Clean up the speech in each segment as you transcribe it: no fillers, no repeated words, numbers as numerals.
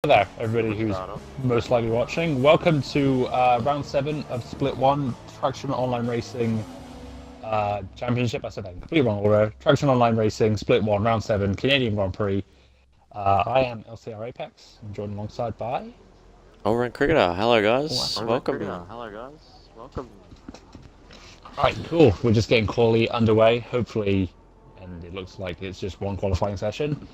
There, everybody who's most likely watching. Welcome to round 7 of Split 1 Traction Online Racing Championship. I said that in complete wrong order. Traction Online Racing Split 1 round 7 Canadian Grand Prix. I am LCR Apex. I'm joined alongside by AllrndCricketer. Hello guys. Welcome. Alright, cool. We're just getting quali underway, hopefully, and it looks like it's just one qualifying session.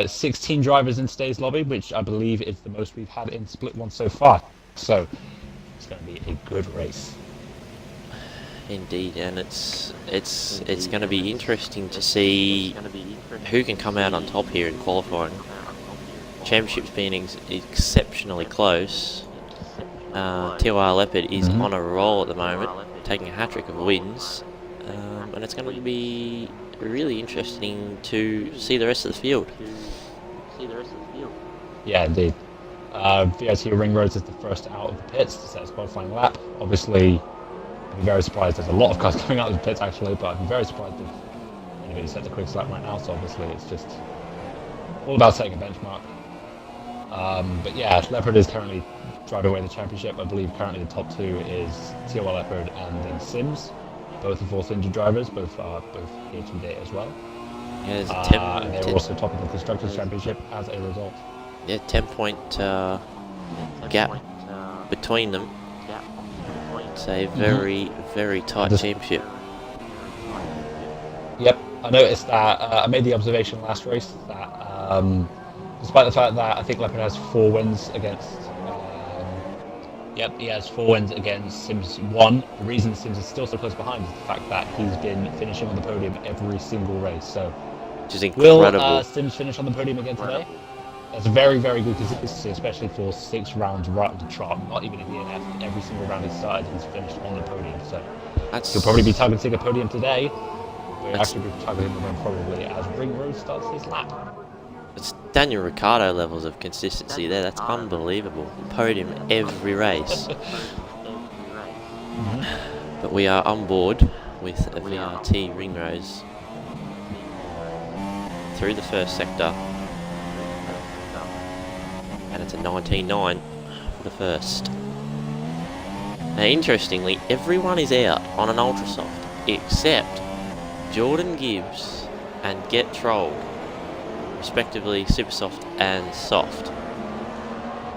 16 drivers in today's lobby, which I believe is the most we've had in Split 1 so far. So, it's going to be a good race. Indeed, and it's going to be interesting to see who can come out on top here in qualifying. Championship's been exceptionally close. TOR Leopard is on a roll at the moment, taking a hat-trick of wins, and it's going to be really interesting to see the rest of the field. Yeah, indeed. VIT Ring Roads is the first out of the pits to set its qualifying lap. Obviously, I'd be very surprised. There's a lot of cars coming out of the pits actually, but I'd be very surprised if anybody set the quickest lap right now. So obviously, it's just all about setting a benchmark. But yeah, Leopard is currently driving away the championship. I believe currently the top two is TOR Leopard and then Sims. Both are Force Injured drivers, both here today as well. Yeah, and they're also top of the Constructors' Championship as a result. Yeah, 10-point gap between them. It's a very, very tight championship. Yep, I noticed that. I made the observation last race that despite the fact that I think Leopard has 4 wins against... he has 4 wins against Sims 1. The reason Sims is still so close behind is the fact that he's been finishing on the podium every single race. So, which is incredible. Will Sims finish on the podium again today? That's very, very good consistency, especially for 6 rounds right on the trot. Not even in the NF. Every single round he started, he's finished on the podium. So he'll probably be targeting a podium today. We'll actually be targeting the one probably as Ring Road starts his lap. It's Daniel Ricciardo levels of consistency there. That's unbelievable. Podium every race. But we are on board with VRT Ringrose through the first sector. And it's a 19.9 for the first. Now interestingly, everyone is out on an ultra soft except Jordan Gibbs and Get Trolled, respectively super soft and soft.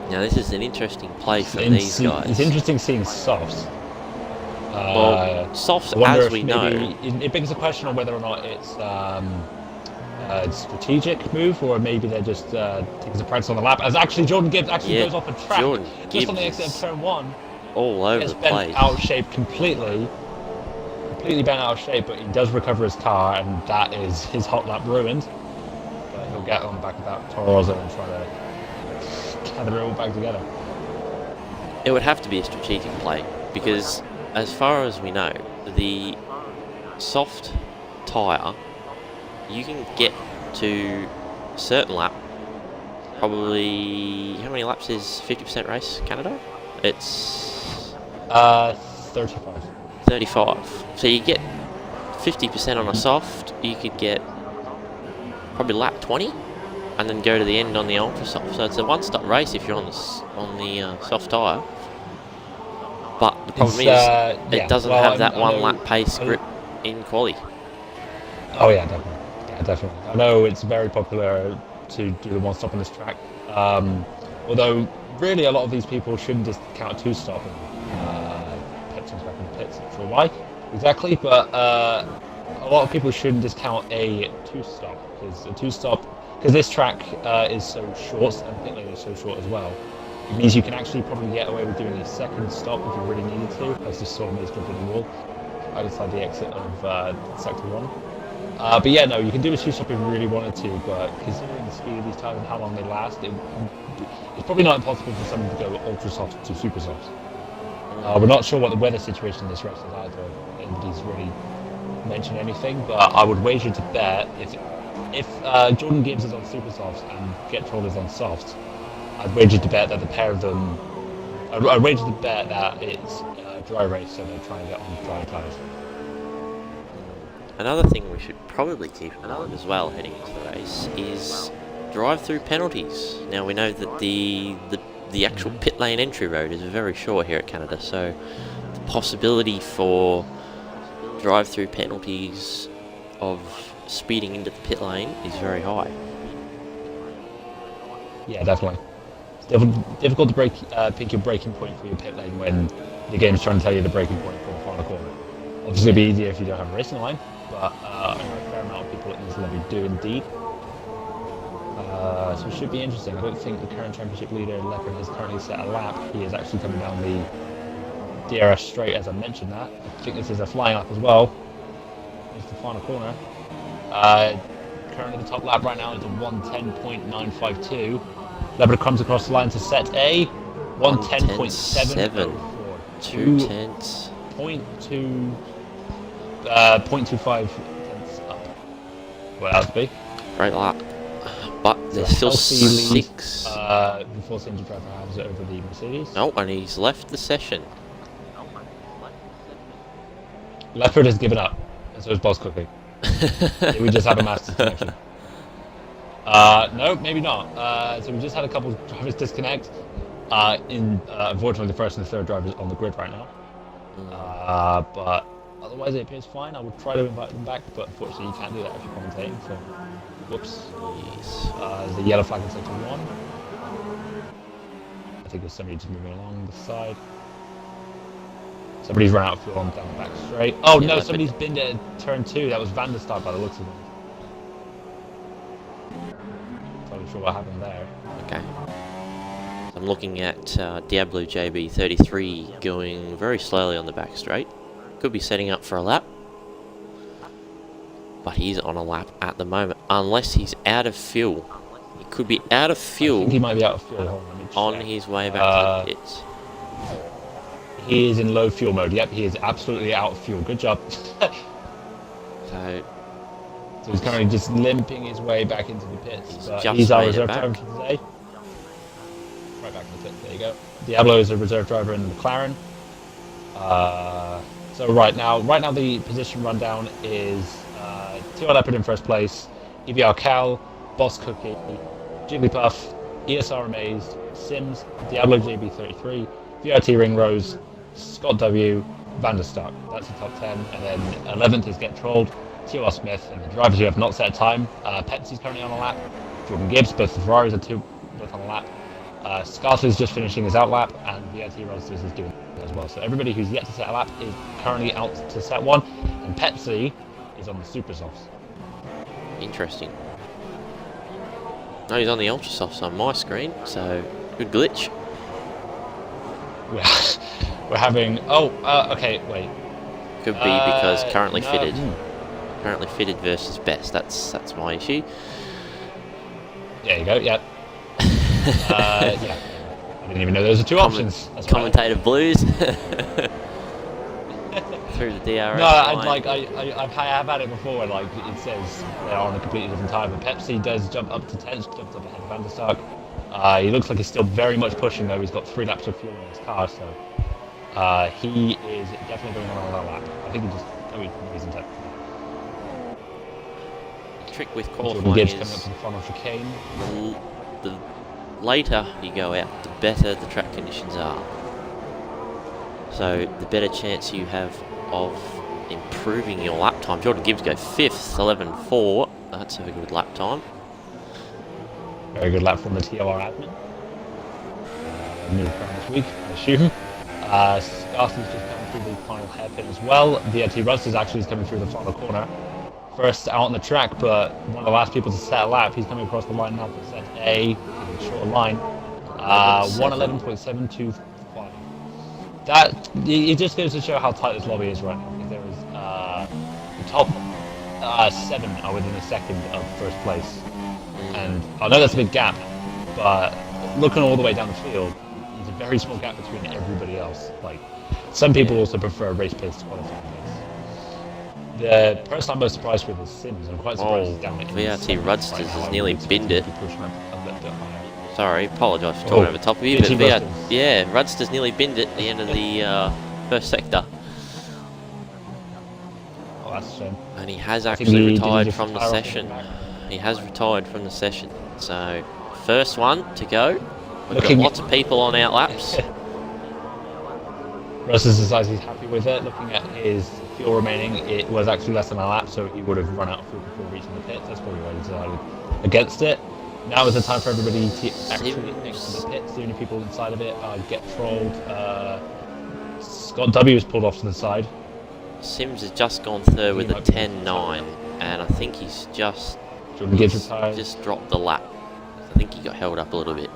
Now this is an interesting play for these guys. It's interesting seeing softs. Well, soft, as we know, it begs the question on whether or not it's a strategic move, or maybe they're just taking some practice on the lap. As actually Jordan Gibbs goes off a track just on the exit of turn 1. All over the place. Bent out of shape completely bent out of shape, but he does recover his car, and that is his hot lap ruined. But he'll get on the back of that Torozo and try to gather it all back together. It would have to be a strategic play, because as far as we know, the soft tyre, you can get to a certain lap, probably, how many laps is 50% race Canada? It's 35. 35. So you get 50% on a soft, you could get probably lap 20 and then go to the end on the ultra soft. So it's a one-stop race if you're on the soft tyre. But the problem is it doesn't have that one-lap pace grip in quali. Oh yeah, definitely. Yeah, definitely. I know it's very popular to do the one-stop on this track. Although really a lot of these people shouldn't discount a 2-stop and Pepsin's back in the pits. Not sure why exactly, but a lot of people shouldn't discount a 2-stop, because this track is so short and pit lane is so short as well. It means you can actually probably get away with doing a second stop if you really needed to, as this saw me jump in the wall outside the exit of sector 1. But yeah, no, you can do a 2-stop if you really wanted to, but considering the speed of these tires and how long they last, it's probably not impossible for someone to go ultra soft to super soft. We're not sure what the weather situation in this race is either. Anybody's really mentioned anything, but I would wager to bet if Jordan Gibbs is on super softs and Get Trolled is on softs, I'd wager to bet that the pair of them. I'd wager to bet that it's a dry race, so they're trying to get on dry tyres. Another thing we should probably keep in mind as well heading into the race is drive-through penalties. Now we know that the actual pit lane entry road is very short here at Canada, so the possibility for drive-through penalties of speeding into the pit lane is very high. Yeah, definitely. It's difficult to pick your braking point for your pit lane when the game's trying to tell you the braking point for the final corner. Obviously, it'd be easier if you don't have a racing line, but I know a fair amount of people in this lobby do indeed. So it should be interesting. I don't think the current championship leader, Leopard, has currently set a lap. He is actually coming down the DRS straight, as I mentioned that. I think this is a flying lap as well. It's the final corner. Currently the top lap right now is a 1:10.952. Leopard comes across the line to set a 1:10.704. 2 tenths. 0.25 tenths up. What else be? Great lap. But there's still LC 6. The Force Injury driver has it over the Mercedes. No, and he's left the session. Leopard has given up, and so is Boss Cookie. We just have a master connection. No, maybe not. So we just had a couple of drivers disconnect. Unfortunately, the first and the third drivers on the grid right now. But otherwise, it appears fine. I would try to invite them back, but unfortunately, you can't do that if you're commentating. So, whoops. Yes. There's a yellow flag in sector 1. I think there's somebody just moving along the side. Somebody's run out of fuel on down the back straight. Oh yeah, no, somebody's been to turn 2. That was Van der Star by the looks of it. Not sure what happened there. Okay. I'm looking at Diablo JB33 going very slowly on the back straight. Could be setting up for a lap. But he's on a lap at the moment, unless he's out of fuel. He could be out of fuel. I think he might be out of fuel. Hold on, let me check. On his way back to the pits. He is in low fuel mode. Yep, he is absolutely out of fuel. Good job. So he's currently just limping his way back into the pits. Just He's our made it reserve back. driver for today. Right back in the pits. There you go. Diablo is a reserve driver in the McLaren. So right now the position rundown is TOR Leopard in first place, EBR Cal, Boss Cookie, Jigglypuff, ESR Amazed, Sims, Diablo JB33, VRT Ringrose, Scott W, Van der Stark. That's the top 10. And then 11th is Get Trolled, TOR Smith, and the drivers who have not set a time. Pepsi's currently on a lap. Jordan Gibbs, both the Ferraris are both on a lap. Scartler's just finishing his out lap, and VRT Roasters is doing it as well. So everybody who's yet to set a lap is currently out to set one, and Pepsi is on the super softs. Interesting. No, he's on the ultra softs on my screen, so good glitch. We're having. Okay, wait. Could be because currently no, fitted. Currently fitted versus best. That's my issue. There you go. Yeah. Yeah. I didn't even know those were two options. That's Commentator blues. Through the DRS. No, line. I have had it before where like it says they're on a completely different time, but Pepsi does jump up to 10th, jumps up ahead of Van der Stark. He looks like he's still very much pushing though. He's got 3 laps of fuel in his car, so he is definitely going on another lap. I think he's in 10th. The trick with Jordan qualifying Gibbs is coming up to the final chicane. the later you go out, the better the track conditions are. So the better chance you have of improving your lap time. Jordan Gibbs go 5th, 11.4. That's a good lap time. Very good lap from the TOR admin. New car this week, I assume. Scarthy's just coming through the final hairpin as well. VRT Rusters actually is coming through the final corner. First out on the track, but one of the last people to set a lap. He's coming across the line now to set a shorter line. 1:11.725. That it just goes to show how tight this lobby is right now. Because there is the top 7 are within a second of first place, and I know that's a big gap, but looking all the way down the field, there's a very small gap between everybody else. Like some people also prefer race pace to qualifying pace. The person I'm most surprised with is Sims. I'm quite surprised he's down at VRT Rudsters right has now. nearly I would binned it. be pushing up a little bit higher. Sorry, apologise for talking over top of you, but VRT Rudsters nearly binned it at the end of the first sector. Oh, that's a shame. And he has I think actually he- did he retired just from the retire off the session. back? He has retired from the session. So, first one to go. We've got Looking lots of people on out laps. Russ has decided he's happy with it. Looking at his fuel remaining, it was actually less than a lap, so he would have run out of fuel before reaching the pits. That's probably why he decided against it. Now is the time for everybody to actually exit the pits. The only people inside of it are Get Trolled. Scott W has pulled off to the side. Sims has just gone third with a 10.9, and I think he's just dropped the lap. I think he got held up a little bit.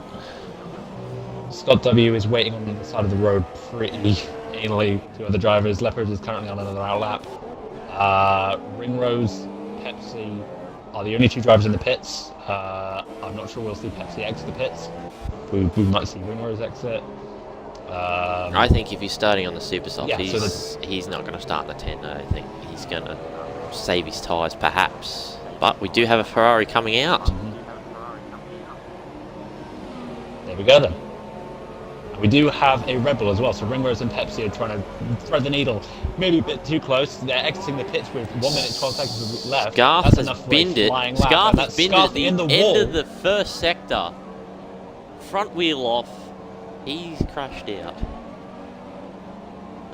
Scott W is waiting on the side of the road pretty anally to other drivers. Leopard is currently on another out lap. Ringrose, Pepsi are the only two drivers in the pits. I'm not sure we'll see Pepsi exit the pits. We might see Ringrose exit. I think if he's starting on the super soft, yeah, he's not going to start in the 10. I think he's going to save his tyres, perhaps. But we do have a Ferrari coming out. There we go then. We do have a Red Bull as well, so Ringrose and Pepsi are trying to thread the needle. Maybe a bit too close. They're exiting the pits with 1 minute 12 seconds left. Scarf has binned it. Scarf has binned it at the end of the first sector. Front wheel off. He's crashed out.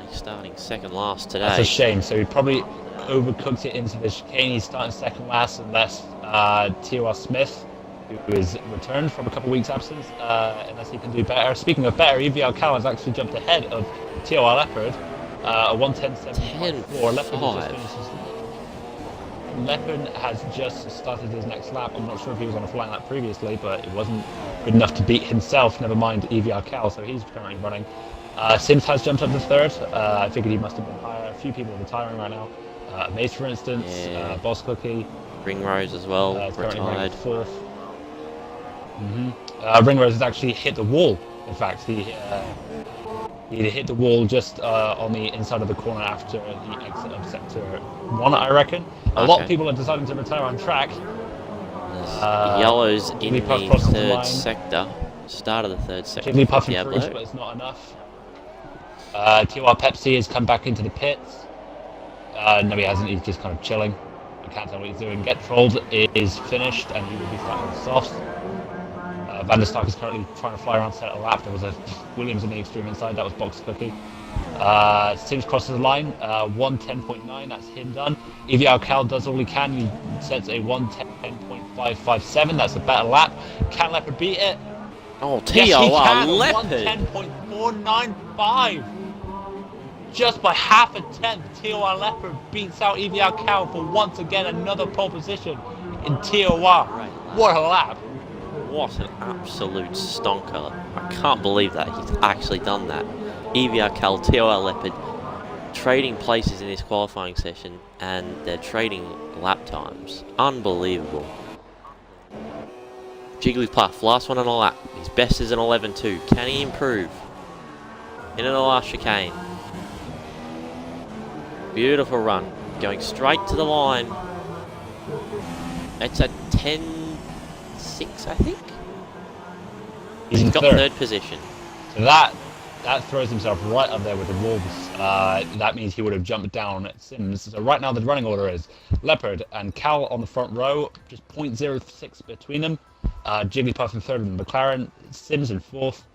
He's starting second last today. That's a shame. So he probably overcooked it into the chicane. He's starting second last unless TOR Smith, who is returned from a couple of weeks' absence, unless he can do better. Speaking of better, EVR Cal has actually jumped ahead of TOR Leopard, a 1:10.7.4. Leopard has just started his next lap. I'm not sure if he was on a flying lap previously, but it wasn't good enough to beat himself, never mind EVR Cal, so he's currently running. Sims has jumped up to third. I figured he must have been higher. A few people are retiring right now. Mace, for instance, Boss Cookie. Ringrose as well, retired. Fourth. Ringrose has actually hit the wall. In fact, he hit the wall just on the inside of the corner after the exit of sector 1, I reckon. A lot of people are deciding to retire on track. Yellow's in the third sector. Start of the third sector. Jigglypuff improves, but it's not enough. TOR Pepsi has come back into the pits. No, he hasn't. He's just kind of chilling. I can't tell what he's doing. Get Trolled is finished, and he will be starting with softs. Van der Stark is currently trying to fly around set a lap. There was a Williams on the extreme inside. That was Box Cookie. Sims crosses the line. 1:10.9. That's him done. EVR Cal does all he can. He sets a 1:10.557. That's a better lap. Can Leopard beat it? Oh, TOR Leopard. 1:10.495. Just by half a tenth, TOR Leopard beats out EVR Cal for once again another pole position in TOR. What a lap! What an absolute stonker. I can't believe that he's actually done that. EVR Cal, TOR Leopard trading places in this qualifying session, and they're trading lap times. Unbelievable. Jigglypuff, last one on a lap. His best is an 11.2. Can he improve? Into the last chicane. Beautiful run. Going straight to the line. It's a 10.6, I think. He's got third position. So that throws himself right up there with the Wolves. That means he would have jumped down at Sims. So right now the running order is Leopard and Cal on the front row, just 0.06 between them. Jigglypuff in third and McLaren, Sims in fourth,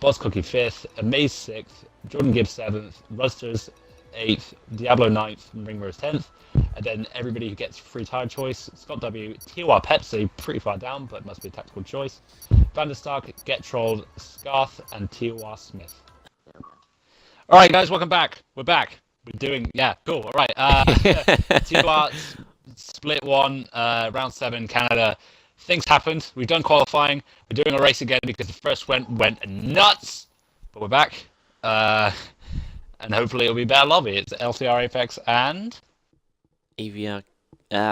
Boss Cookie fifth, Amaze sixth, Jordan Gibbs seventh, Rusters 8th, Diablo 9th, and Ringrose 10th. And then everybody who gets free tire choice, Scott W, TOR Pepsi, pretty far down, but must be a tactical choice. Van der Stark, Get Trolled, Scarth, and TOR Smith. All right, guys, welcome back. We're back. We're doing, yeah, cool. All right. TOR Split 1, round 7, Canada. Things happened. We've done qualifying. We're doing a race again because the first went nuts. But we're back. And hopefully it'll be better lobby. It's LCR Apex and EVR.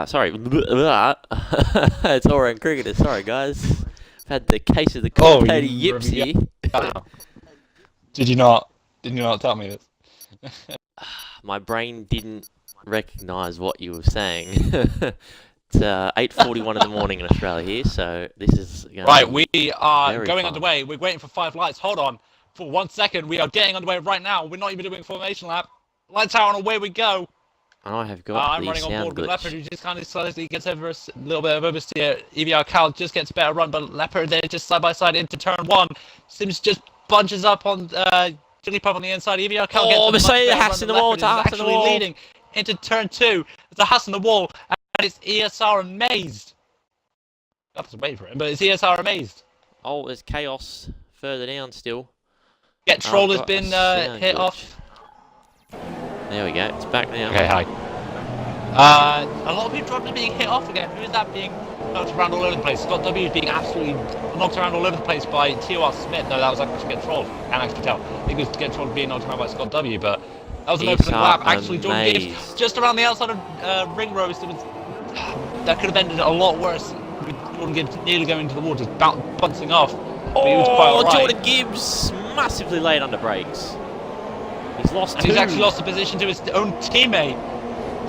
Sorry. It's AllrndCricketer. Sorry, guys. I've had the case of the commentator yips here. Did you not tell me this? My brain didn't recognise what you were saying. It's 8:41 in the morning in Australia here, so this is right. We are going underway. We're waiting for 5 lights. Hold on. For 1 second, we are getting underway right now. We're not even doing formation lap. Lights out and away we go. And I have got I'm the running on sound board with Leopard, glitch. who just kind of slowly gets over a little bit of oversteer. EVR Cal just gets a better run, but Leopard there just side by side into turn one. Sims just bunches up on Jigglypuff on the inside. EVR Cal gets a much Mercedes better has run in than the wall. Leopard, It's a who's Haas in the actually wall. leading into turn two. It's a Haas on the wall, and it's ESR Amazed. I have to wait for him, but it's ESR Amazed. Oh, there's chaos further down still. Get Troll has got been a sound hit glitch. off. There we go. It's back now. Okay, hi. A lot of people are being hit off again. Who is that being knocked around all over the place? Scott W is being absolutely knocked around all over the place by TOR Split. No, that was actually Get Trolled. Can't actually tell. I think it was Get Trolled being knocked around by Scott W, but that was an opening lap. Actually, Jordan Gibbs just around the outside of Ring Roast. That could have ended a lot worse. With Jordan Gibbs nearly going into the wall, just bouncing off. But he was quite all right. Jordan Gibbs massively late under brakes. He's lost and two. He's actually lost the position to his own teammate.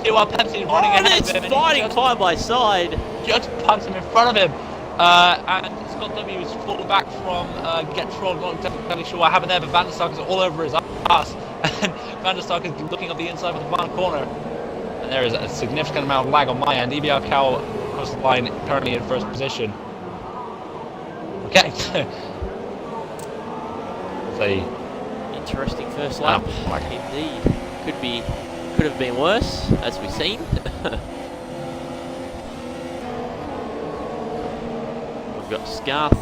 TOR Pepsi running ahead of him. It's fighting side by side. Just punts him in front of him. And Scott W is falling back from Get Trolled. Not exactly sure what happened there, but Van der Stark is all over his ass. And Van der Stark is looking up the inside of the final corner. And there is a significant amount of lag on my end. EBR Cow across the line, currently in first position. Okay. Interesting first lap. Indeed. Could have been worse, as we've seen. We've got Scarth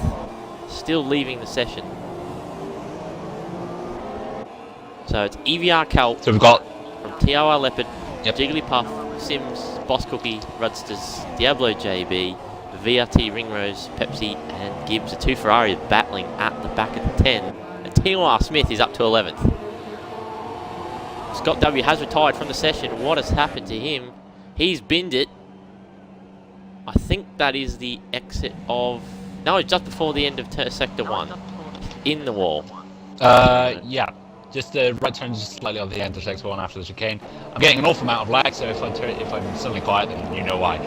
still leaving the session. So it's EVR Cal. So we've got from TOR Leopard, Jigglypuff, Sims, Boss Cookie, Rudsters, Diablo JB, VRT, Ringrose, Pepsi, and Gibbs. The two Ferraris battling at the back of the 10. And TOR Smith is up to 11th. Scott W has retired from the session. What has happened to him? He's binned it. I think that is the exit of... No, it's just before the end of Sector 1. In the wall. Yeah. Just the right turn just slightly on the end of Sector 1 after the chicane. I'm getting an awful amount of lag, so if I'm suddenly quiet, then you know why.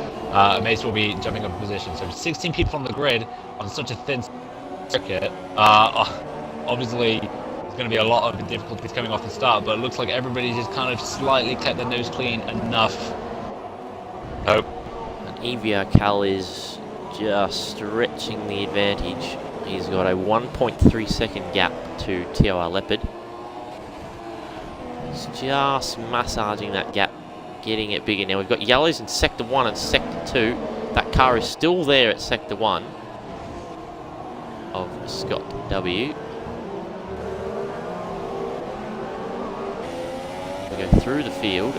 Mace will be jumping up a position. So 16 people on the grid on such a thin circuit. Obviously, there's going to be a lot of difficulties coming off the start, but it looks like everybody just kind of slightly kept their nose clean enough. Oh. And EVR Cal is just stretching the advantage. He's got a 1.3 second gap to TOR Leopard. He's just massaging that gap, getting it bigger. Now we've got yellows in Sector 1 and Sector 2. That car is still there at Sector 1 of Scott W. We go through the field.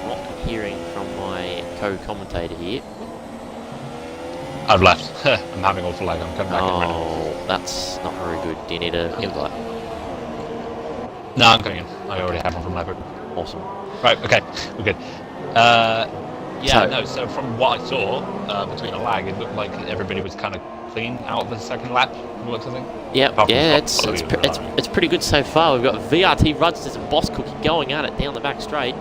Not hearing from my co-commentator here. I've left. I'm having awful lag. I'm coming back in right now. Oh, that's not very good. Do you need an invite? No, I'm coming in. I already have one from Leopard. Awesome. Right, okay. We're good. So from what I saw, between the lag, it looked like everybody was kind of clean out of the second lap, looks I think. Yeah, it's pretty good so far. We've got VRT, Rudsters and Boss Cookie going at it down the back straight.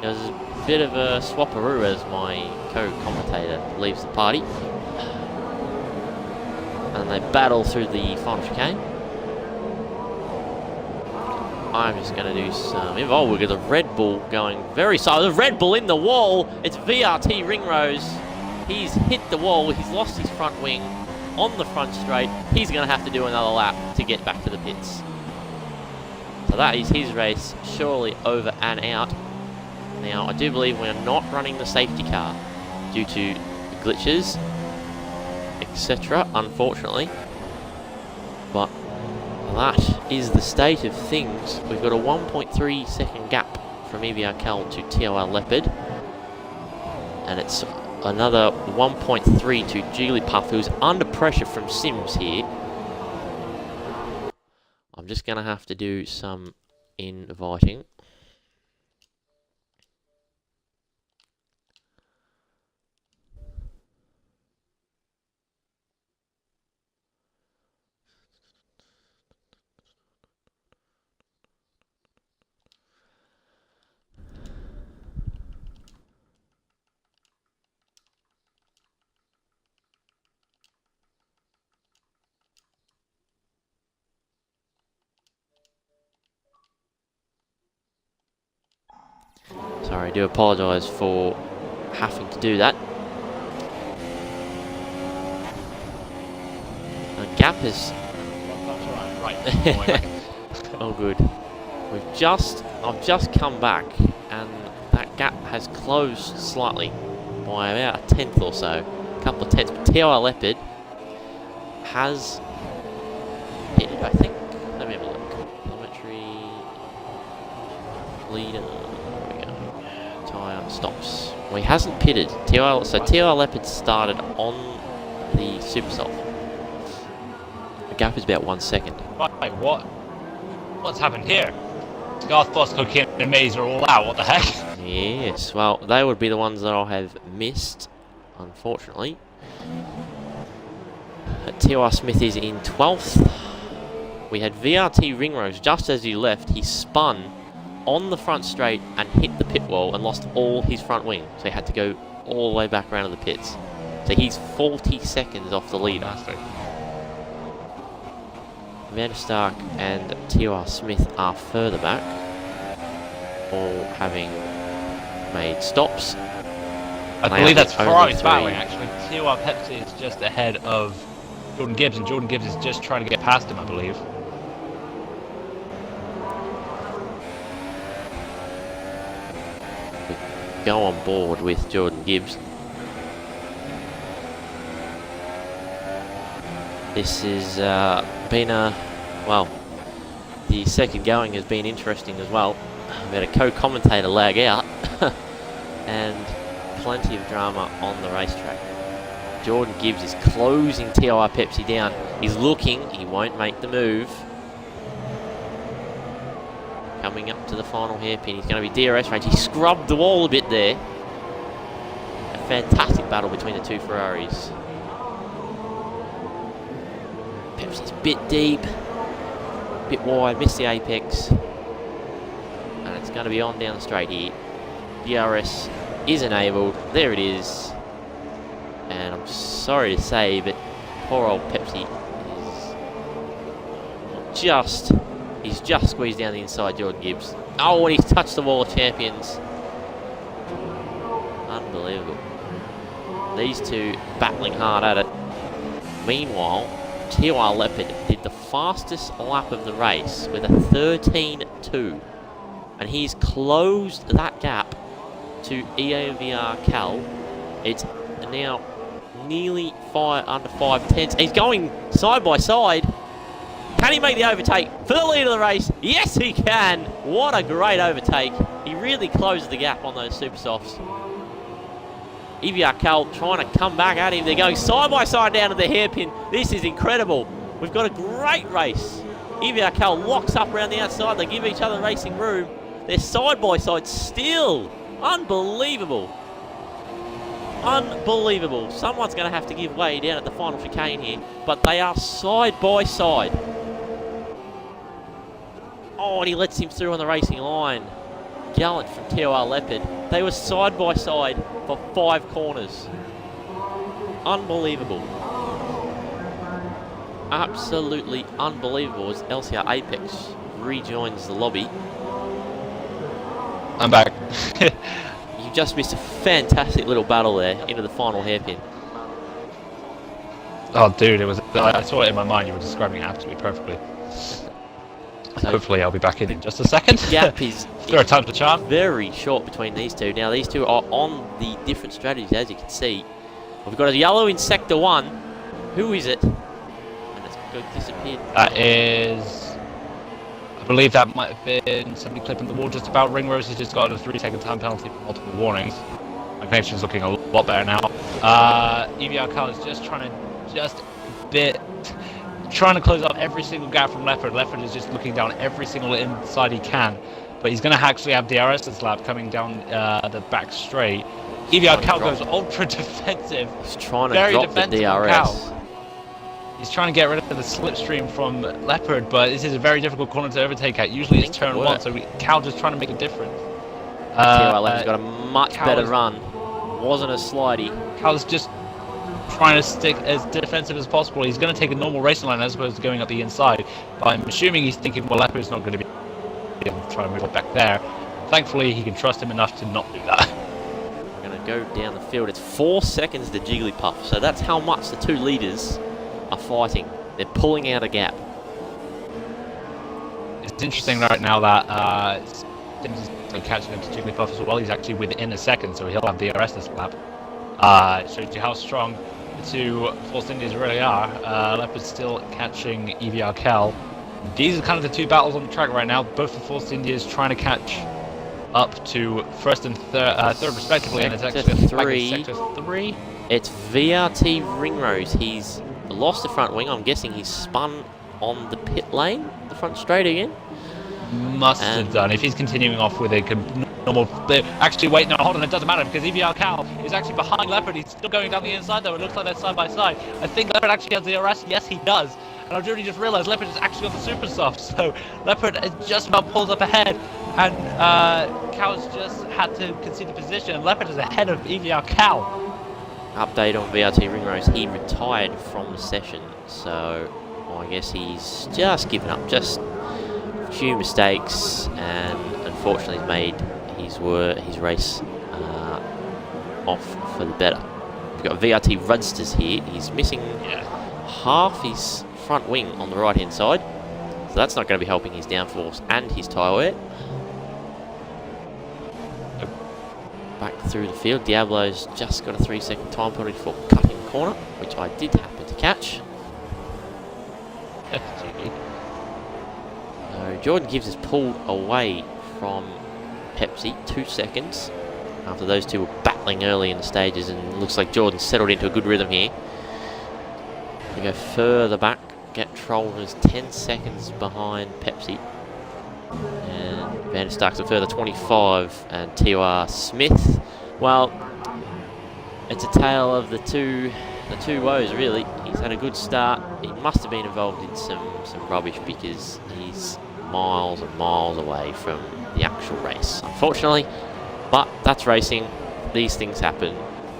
There's a bit of a swapperoo as my co-commentator leaves the party. And they battle through the final chicane. I'm just going to do some... Oh, we've got the Red Bull going very slow. The Red Bull in the wall. It's VRT Ringrose. He's hit the wall. He's lost his front wing on the front straight. He's going to have to do another lap to get back to the pits. So that is his race surely over and out. Now, I do believe we're not running the safety car due to glitches, etc., unfortunately. But that is the state of things. We've got a 1.3 second gap from EVR Cal to TOR Leopard. And it's another 1.3 to Jigglypuff, who's under pressure from Sims here. I'm just going to have to do some inviting. Sorry, I do apologise for having to do that. The gap is... Oh, good. I've just come back, and that gap has closed slightly by about a tenth or so, a couple of tenths. But TOR Leopard has hit it, I think. Let me have a look. Telemetry leader. There we go. Tyre stops. Well, he hasn't pitted. So TOR Leopard started on the super soft. The gap is about 1 second. Right, what's happened here? Garth Bosco, Kim and Maze are all out. What the heck? Yes, well, they would be the ones that I'll have missed, unfortunately. TOR Smith is in 12th. We had VRT Ringrose just as he left. He spun on the front straight and hit the pit wall and lost all his front wing. So he had to go all the way back around to the pits. So he's 40 seconds off the leader. Van der Stark and TOR Smith are further back, all having made stops. I believe that's Ferrari's battling, actually. TOR Pepsi is just ahead of Jordan Gibbs, and Jordan Gibbs is just trying to get past him, I believe. Go on board with Jordan Gibbs. This has been well, the second going has been interesting as well. We had a co-commentator lag out and plenty of drama on the racetrack. Jordan Gibbs is closing TOR Pepsi down. He's looking, he won't make the move. Coming up to the final hairpin, he's going to be DRS range. He scrubbed the wall a bit there. A fantastic battle between the two Ferraris. Pepsi's a bit deep, a bit wide, missed the apex. And it's going to be on down the straight here. DRS is enabled. There it is. And I'm sorry to say, but poor old Pepsi is he's just squeezed down the inside Jordan Gibbs. Oh, and he's touched the wall of champions. Unbelievable. These two battling hard at it. Meanwhile, TOR Leopard did the fastest lap of the race with a 13.2. And he's closed that gap to EOVR Cal. It's now nearly under 5 tenths. He's going side by side. Can he make the overtake for the lead of the race? Yes, he can. What a great overtake. He really closed the gap on those super softs. EVR Cal trying to come back at him. They're going side by side down to the hairpin. This is incredible. We've got a great race. EVR Cal locks up around the outside. They give each other racing room. They're side by side still. Unbelievable. Unbelievable. Someone's going to have to give way down at the final chicane here. But they are side by side. Oh, and he lets him through on the racing line. Gallant from TOR Leopard. They were side by side for 5 corners. Unbelievable. Absolutely unbelievable as LCR Apex rejoins the lobby. I'm back. You just missed a fantastic little battle there into the final hairpin. Oh, dude, I saw it in my mind. You were describing it absolutely perfectly. So hopefully I'll be back in just a second. Gap is time to charm. Very short between these two. Now these two are on the different strategies, as you can see. We've got a yellow in sector 1. Who is it? And it's disappeared. That is, I believe that might have been somebody clipping the wall just about. Ringrose has just got a 3-second time penalty for multiple warnings. My connection's looking a lot better now. EVR Cal is just trying to close up every single gap from Leopard. Leopard is just looking down every single inside he can. But he's going to actually have DRS this lap coming down the back straight. EVR Cal goes ultra defensive. He's trying to drop the DRS. Cal. He's trying to get rid of the slipstream from Leopard, but this is a very difficult corner to overtake at. Usually it's turn 1, so Cal just trying to make a difference. Leopard's got a much better run. Wasn't a slidey. Cal's just trying to stick as defensive as possible. He's going to take a normal racing line as opposed to going up the inside. But I'm assuming he's thinking, well, Leopard's not going to be able to try and move up back there. Thankfully, he can trust him enough to not do that. We're going to go down the field. It's 4 seconds to Jigglypuff, so that's how much the two leaders are fighting. They're pulling out a gap. It's interesting right now that Sims is catching up to Jigglypuff as well. He's actually within a second, so he'll have DRS this lap. It shows you how strong the two Force Indians really are. Leopard's still catching EVR Cal. These are kind of the two battles on the track right now. Both the Force Indians trying to catch up to first and third respectively, and it's actually Sector 3. It's VRT Ringrose. He's lost the front wing. I'm guessing he's spun on the pit lane, the front straight again. Must have done. If he's continuing off with a normal... Actually, wait, no, hold on, it doesn't matter, because EVR Cal is actually behind Leopard. He's still going down the inside, though. It looks like they're side by side. I think Leopard actually has the DRS. Yes, he does. And I've already just realised Leopard is actually on the super soft, so Leopard has just about pulled up ahead, and Cal's just had to concede the position. Leopard is ahead of EVR Cal. Update on VRT Ringrose. He retired from the session, so I guess he's just given up. Just a few mistakes, and unfortunately he's made his race off for the better. We've got VRT Rudsters here. He's missing half his front wing on the right hand side, so that's not going to be helping his downforce and his tyre wear. Back through the field, Diablo's just got a 3-second time penalty for cutting the corner, which I did happen to catch. So Jordan Gibbs is pulled away from Pepsi, 2 seconds, after those two were battling early in the stages, and looks like Jordan settled into a good rhythm here. We go further back, get Trollers 10 seconds behind Pepsi. And Van der Stark's a further 25, and TOR Smith, well, it's a tale of the two woes really. He's had a good start. He must have been involved in some rubbish, because he's miles and miles away from the actual race, unfortunately. But that's racing. These things happen,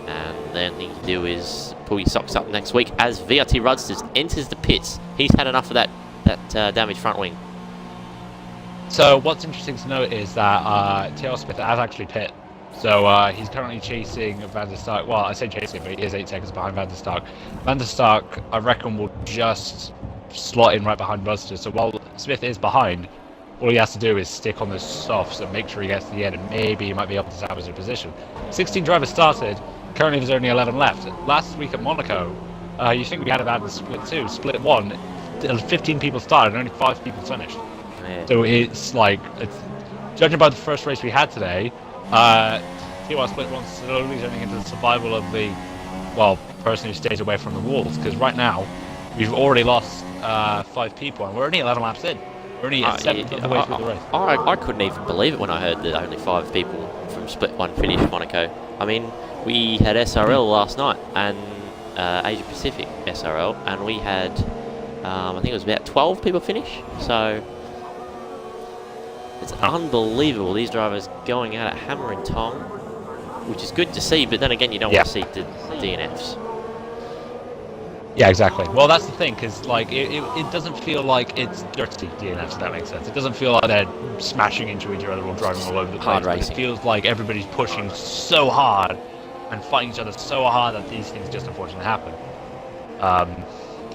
and the only thing to do is pull your socks up next week as VRT Rudsters enters the pits. He's had enough of that damaged front wing. So what's interesting to note is that TOR Split has actually pit. So he's currently chasing Van der Stark. Well, I say chasing, but he is 8 seconds behind Van der Stark. Van der Stark, I reckon, will just slot in right behind Rudsters. So while Smith is behind, all he has to do is stick on the softs and make sure he gets to the end, and maybe he might be able to salvage a position. 16 drivers started. Currently, there's only 11 left. Last week at Monaco, you think we had about the Split 2. Split 1, 15 people started and only 5 people finished. Yeah. So it's like, judging by the first race we had today, TOR Split 1 slowly turning into the survival of the, well, person who stays away from the walls. Because right now, we've already lost 5 people, and we're only 11 laps in. We're only at 7th of the way through the race. I couldn't even believe it when I heard that only 5 people from Split 1 finished Monaco. I mean, we had SRL last night, and Asia Pacific SRL, and we had, I think it was about 12 people finish. So it's unbelievable. These drivers going out at hammer and tong, which is good to see, but then again, you don't want to see the DNFs. Yeah, exactly. Well, that's the thing, because like it doesn't feel like it's dirty DNFs, if that makes sense. It doesn't feel like they're smashing into each other or driving all over the place. Hard racing. It feels like everybody's pushing so hard and fighting each other so hard that these things just unfortunately happen.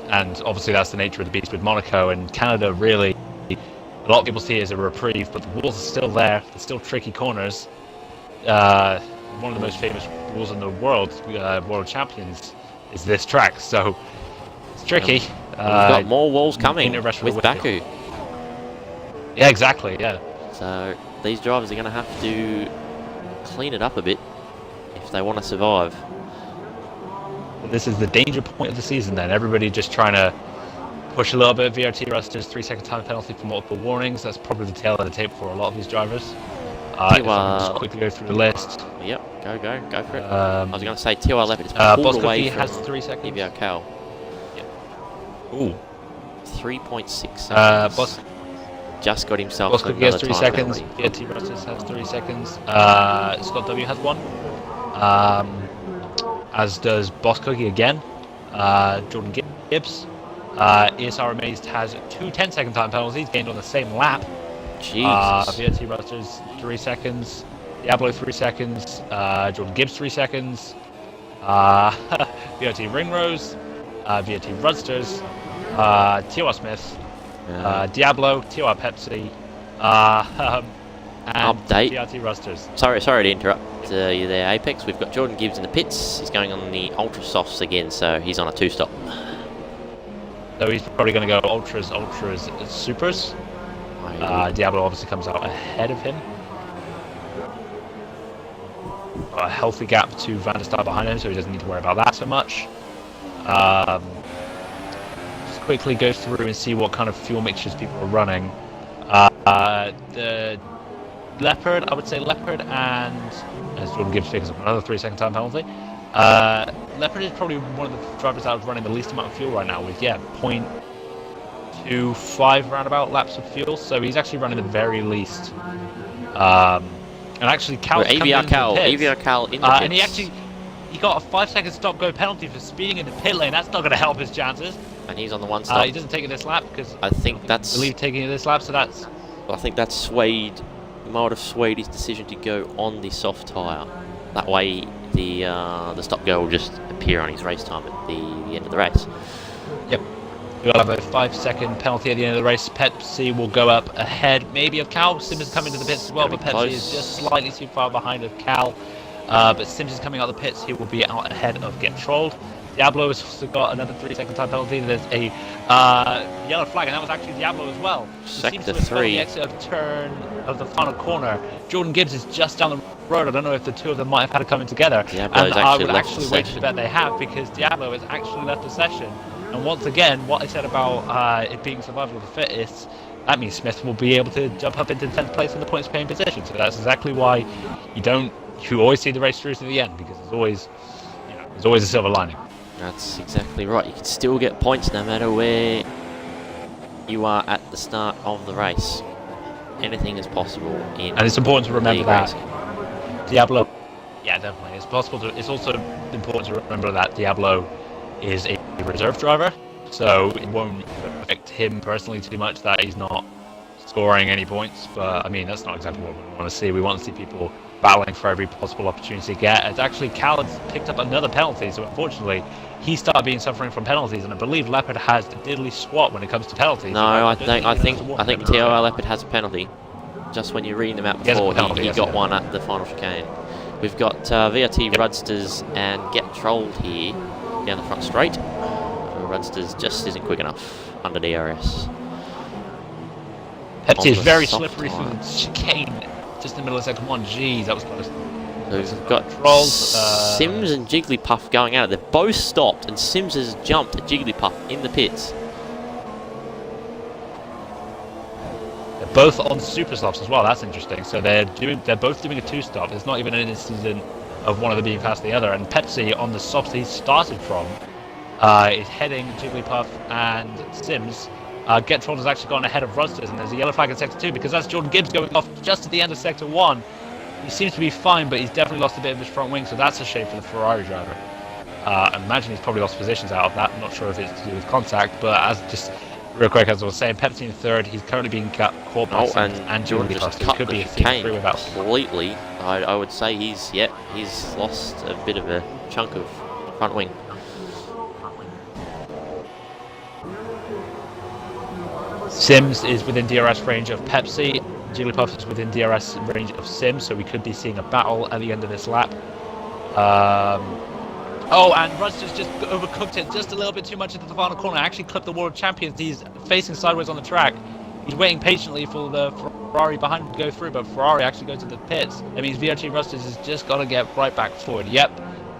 And obviously that's the nature of the beast with Monaco and Canada. Really, a lot of people see it as a reprieve, but the walls are still there. They're still tricky corners. One of the most famous walls in the world, world champions, is this track. So it's tricky. We've got more walls coming with Baku. Yeah, exactly. Yeah. So these drivers are going to have to clean it up a bit if they want to survive. This is the danger point of the season then. Everybody just trying to push a little bit. VRT Rudsters 3-second time penalty for multiple warnings. That's probably the tail of the tape for a lot of these drivers. If I can just quickly go through the list. Yep, go for it. I was going to say TOR Leopard is pulled away from has 3 seconds. EVR Cal. Yep. Ooh. 3.6 seconds. Just got himself Boss Cookie has 3 seconds. Penalty. VRT Rudsters has 3 seconds. Scott W has 1. As does Boss Cookie again. Jordan Gibbs. ESR Amazed has 2 10-second time penalties gained on the same lap. Jesus. VOT Rusters 3 seconds. Diablo 3 seconds. Jordan Gibbs 3 seconds. VOT Ringrose. VOT Rusters. TOR Smith. Diablo. TOR Pepsi. And Update. VRT Rusters. Sorry to interrupt you there, Apex. We've got Jordan Gibbs in the pits. He's going on the Ultra Softs again, so he's on a 2-stop. So he's probably going to go Ultras, Supers. Diablo obviously comes out ahead of him. Got a healthy gap to Van der Star behind him, so he doesn't need to worry about that so much. Just quickly go through and see what kind of fuel mixtures people are running. The Leopard, I would say Leopard and, as Jordan Gibbs picks up another 3-second time penalty, Leopard is probably one of the drivers that is running the least amount of fuel right now with, 0.25 roundabout laps of fuel, so he's actually running the very least. And actually, Cal's coming into the pits. AVR Cal in the pits. And he got a 5-second stop-go penalty for speeding in the pit lane. That's not going to help his chances. And he's on the 1-stop. He doesn't take it this lap because I believe taking it this lap, so that's... Well, I think that might have swayed his decision to go on the soft tyre. That way, the stop-go will just appear on his race time at the end of the race. Yep. We'll have a 5-second penalty at the end of the race. Pepsi will go up ahead, maybe of Cal. Sims is coming to the pits as well, but Pepsi is just slightly too far behind of Cal. But Sims is coming out of the pits. He will be out ahead of Get Trolled. Diablo has also got another 3-second time penalty. There's a yellow flag, and that was actually Diablo as well. Sector 3. The exit of turn of the final corner. Jordan Gibbs is just down the road. I don't know if the two of them might have had to come in together. Diablo's and I would left actually the wait session. to bet they have, because Diablo has actually left the session. And once again, what I said about it being survival of the fittest, that means Smith will be able to jump up into 10th place in the points paying position. So that's exactly why you always see the race through to the end, because there's always a silver lining. That's exactly right. You can still get points no matter where you are at the start of the race. Anything is possible in. And it's important to remember that racing. Diablo. Yeah, definitely. It's also important to remember that Diablo is a reserve driver, so it won't affect him personally too much that he's not scoring any points. But I mean, that's not exactly what we want to see. We want to see people battling for every possible opportunity to get. It's actually Cal has picked up another penalty, so unfortunately he started suffering from penalties, and I believe Leopard has a diddly squat when it comes to penalties. No, I think TOR Leopard has a penalty. Just when you're reading them out before, he got one at the final chicane. We've got VRT Rudsters and Get Trolled here down the front straight. Rudsters just isn't quick enough under DRS. Pepsi is very slippery through the chicane, just in the middle of second one. Jeez, that was close. So we've got Sims and Jigglypuff going at it. They've both stopped, and Sims has jumped at Jigglypuff in the pits. They're both on super stops as well. That's interesting. So they're both doing a 2-stop. There's not even an incident of one of them being past the other. And Pepsi on the stops he started from is heading Jigglypuff and Sims. Get Trolled has actually gone ahead of Rusters, and there's a yellow flag in sector 2 because that's Jordan Gibbs going off just at the end of sector 1. He seems to be fine, but he's definitely lost a bit of his front wing, so that's a shame for the Ferrari driver. I imagine he's probably lost positions out of that. I'm not sure if it's to do with contact, but as just real quick, as I was saying, Pepsi in third. He's currently being caught by and Jordan just Gibbs. cut Could the be a chicane without completely. I would say he's lost a bit of a chunk of front wing. Sims is within DRS range of Pepsi. Jigglypuff is within DRS range of Sims, so we could be seeing a battle at the end of this lap. Oh, and Rusters just overcooked it just a little bit too much into the final corner. Actually clipped the World Champions. He's facing sideways on the track. He's waiting patiently for the Ferrari behind him to go through, but Ferrari actually goes to the pits. That means VRT Rusters has just got to get right back forward. Yep,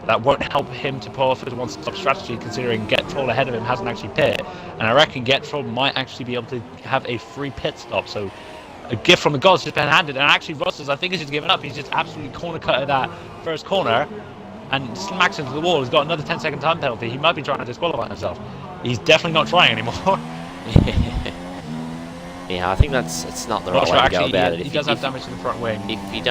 that won't help him to pull off his one-stop strategy, considering Get Trolled ahead of him hasn't actually pit. And I reckon Get Trolled might actually be able to have a free pit stop. So a gift from the gods just been handed. And actually Rusters, I think, has just given up. He's just absolutely corner cutted that first corner and smacks into the wall. He's got another 10-second time penalty. He might be trying to disqualify himself. He's definitely not trying anymore. Yeah, I think it's not the right way to go about it. He does have damage to the front wing. If you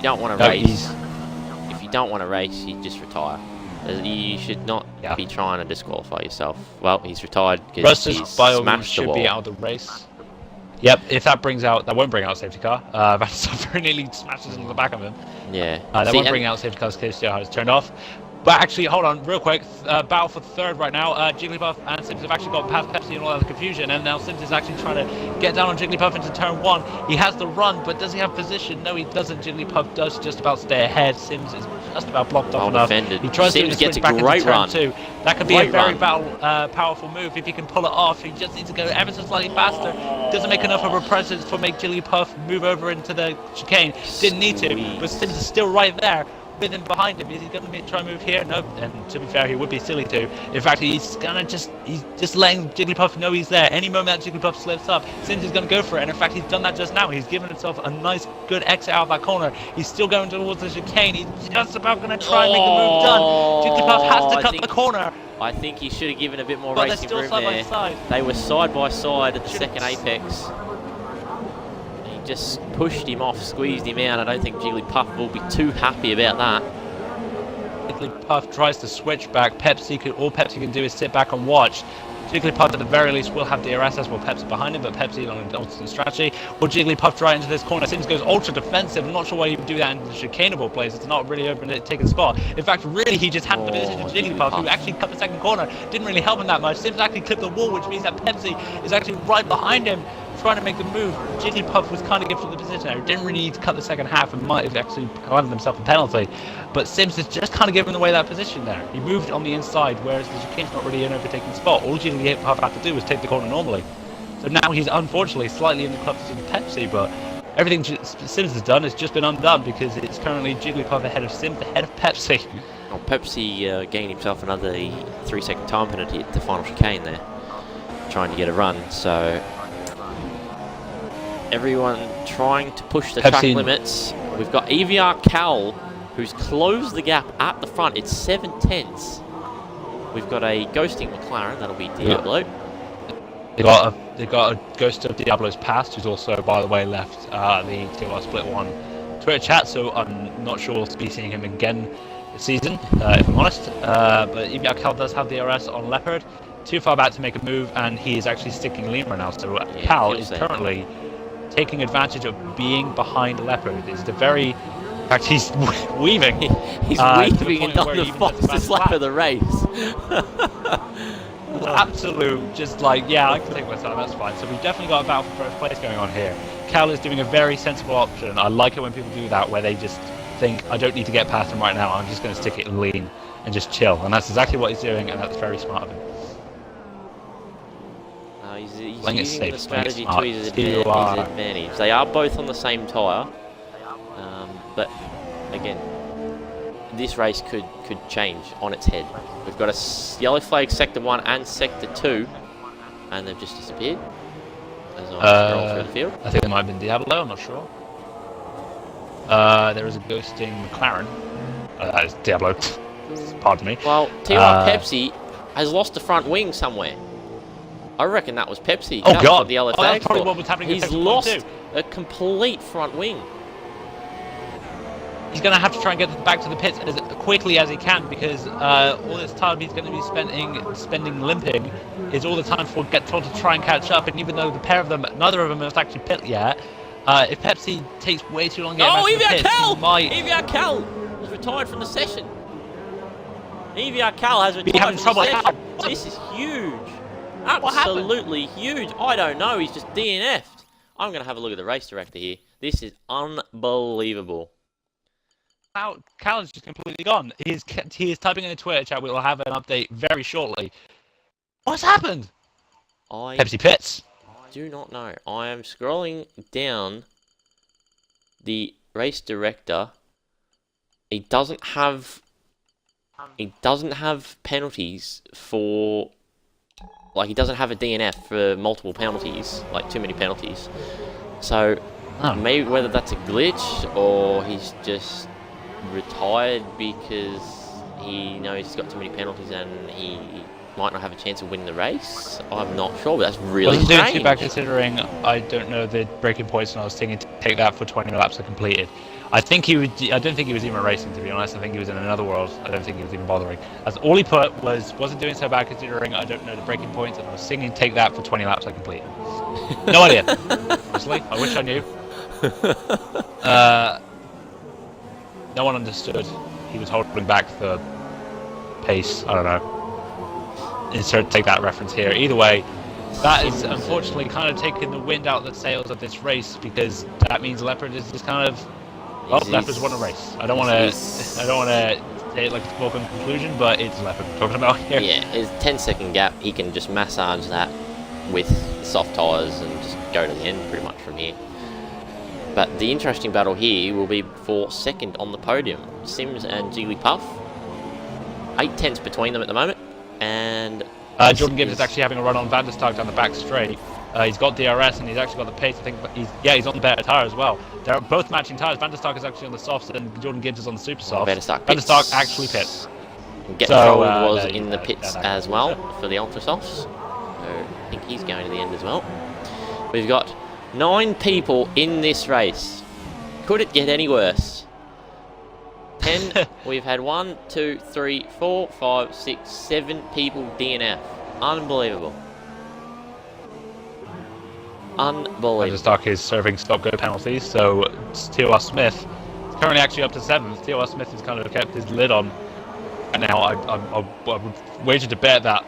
don't want to race, you just retire. You should not be trying to disqualify yourself. Well, he's retired because he's smashed the wall. Should be out of the race. Yep, if that won't bring out safety car. Van very nearly smashes into the back of him. Yeah. That won't bring out safety cars because Steelheart is turned off. But actually, hold on, real quick. Battle for third right now. Jigglypuff and Sims have actually got past Pepsi and all that confusion, and now Sims is actually trying to get down on Jigglypuff into turn 1. He has the run, but does he have position? No, he doesn't. Jigglypuff does just about stay ahead. Sims is just about blocked off enough. Defended. He tries Sims to gets switch a back great into turn run. 2. That could be a very powerful move if he can pull it off. He just needs to go ever so slightly faster. Doesn't make enough of a presence for make Jigglypuff move over into the chicane. Didn't need to, but Sims is still right there. With him behind him, is he going to try and move here? No, and to be fair, he would be silly to. In fact, he's just letting Jigglypuff know he's there. Any moment that Jigglypuff slips up, Sims is going to go for it. And in fact, he's done that just now. He's given himself a nice, good exit out of that corner. He's still going towards the chicane. He's just about going to try and make the move done. Jigglypuff has to cut the corner. I think he should have given a bit more But racing they're room still side there. by side. They were side by side at the second apex. He just pushed him off, squeezed him out. I don't think Jigglypuff will be too happy about that. Jigglypuff tries to switch back. All Pepsi can do is sit back and watch. Jigglypuff at the very least will have DRS as well Pepsi behind him, but Pepsi on an alternate strategy. Will Jigglypuff right into this corner? Sims goes ultra defensive. I'm not sure why he would do that in the chicaneable place. It's not really open to take a spot. In fact, really he just had the position to Jigglypuff, who actually cut the second corner. Didn't really help him that much. Sims actually clipped the wall, which means that Pepsi is actually right behind him, trying to make the move. Jigglypuff was kind of gifted the position there. He didn't really need to cut the second half and might have actually landed himself a penalty. But Sims is just kind of giving away that position there. He moved on the inside, whereas the chicane's not really an overtaking spot. All Jigglypuff had to do was take the corner normally. So now he's unfortunately slightly in the clutches of Pepsi, but everything Sims has done has just been undone because it's currently Jigglypuff ahead of Sims, ahead of Pepsi. Well, Pepsi gained himself another 3-second time penalty at the final chicane there, trying to get a run. So everyone trying to push the track limits. We've got EVR Cal, who's closed the gap at the front. It's 7/10. We've got a ghosting McLaren. That'll be Diablo. They got a ghost of Diablo's past, who's also, by the way, left the TOR Split 1 Twitter chat. So I'm not sure we'll be seeing him again this season, if I'm honest. But EVR Cal does have DRS on Leopard. Too far back to make a move, and he is actually sticking Lima now. So Cal is currently taking advantage of being behind Leopard. It's the very in fact, he's weaving. He's weaving and on the fastest lap of the race. Absolute, just like, yeah, I can take my time, that's fine. So we've definitely got a battle for first place going on here. Cal is doing a very sensible option. I like it when people do that, where they just think, I don't need to get past him right now, I'm just going to stick it lean and just chill. And that's exactly what he's doing, and that's very smart of him. He's using the strategy to his advantage. They are both on the same tyre, but again, this race could change on its head. We've got a yellow flag Sector 1 and Sector 2, and they've just disappeared as I scroll through the field. I think they might have been Diablo, I'm not sure. There is a ghosting McLaren. That is Diablo. Pardon me. Well, TOR Pepsi has lost the front wing somewhere. I reckon that was Pepsi. Oh God! The yellow flag that's probably what was happening. He's lost a complete front wing. He's going to have to try and get back to the pits as quickly as he can, because all this time he's going to be spending limping is all the time for told to try and catch up. And even though the pair of them, neither of them has actually pit yet, if Pepsi takes way too long getting back to the pits, he might... EVR Cal has retired from the session. EVR Cal has retired from the session. This is huge. Absolutely huge. I don't know. He's just DNF'd. I'm going to have a look at the race director here. This is unbelievable. Cal is just completely gone. He is typing in the Twitter chat. We will have an update very shortly. What's happened? Pepsi pits. I do not know. I am scrolling down the race director. He doesn't have penalties for... Like, he doesn't have a DNF for multiple penalties, like too many penalties. So, maybe whether that's a glitch or he's just retired because he knows he's got too many penalties and he might not have a chance of winning the race. I'm not sure, but that's really strange. Wasn't too bad considering I don't know the breaking points, and I was thinking to take that for 20 laps are completed. I think he would. I don't think he was even racing, to be honest. I think he was in another world. I don't think he was even bothering. As all he put wasn't doing so bad considering I don't know the breaking points, and I was singing "Take That" for 20 laps I complete. No idea. Honestly, I wish I knew. No one understood. He was holding back the pace. I don't know. Insert "Take That" reference here. Either way, that is unfortunately kind of taking the wind out of the sails of this race, because that means Leopard is just kind of. Well, Leopard's won a race. I don't want to say it like a foregone conclusion, but it's Leopard we're talking about here. Yeah, his 10-second gap, he can just massage that with soft tyres and just go to the end pretty much from here. But the interesting battle here will be for second on the podium. Sims and Jigglypuff. 8 tenths between them at the moment, and Jordan Gibbs is actually having a run on Van der Stark down the back straight. He's got DRS and he's actually got the pace. I think he's on the better tyre as well. They're both matching tyres. Van der Stark is actually on the softs and Jordan Gibbs is on the super soft. Van der Stark actually pits. Was in the pits as well for the ultra softs. So I think he's going to the end as well. We've got 9 people in this race. Could it get any worse? 10. We've had 1, 2, 3, 4, 5, 6, 7 people DNF. Unbelievable. Unbelievable. Van der Stark is serving stop-go penalties, so TOR Smith is currently actually up to 7th. TOR Smith has kind of kept his lid on. And now I would wager to bet that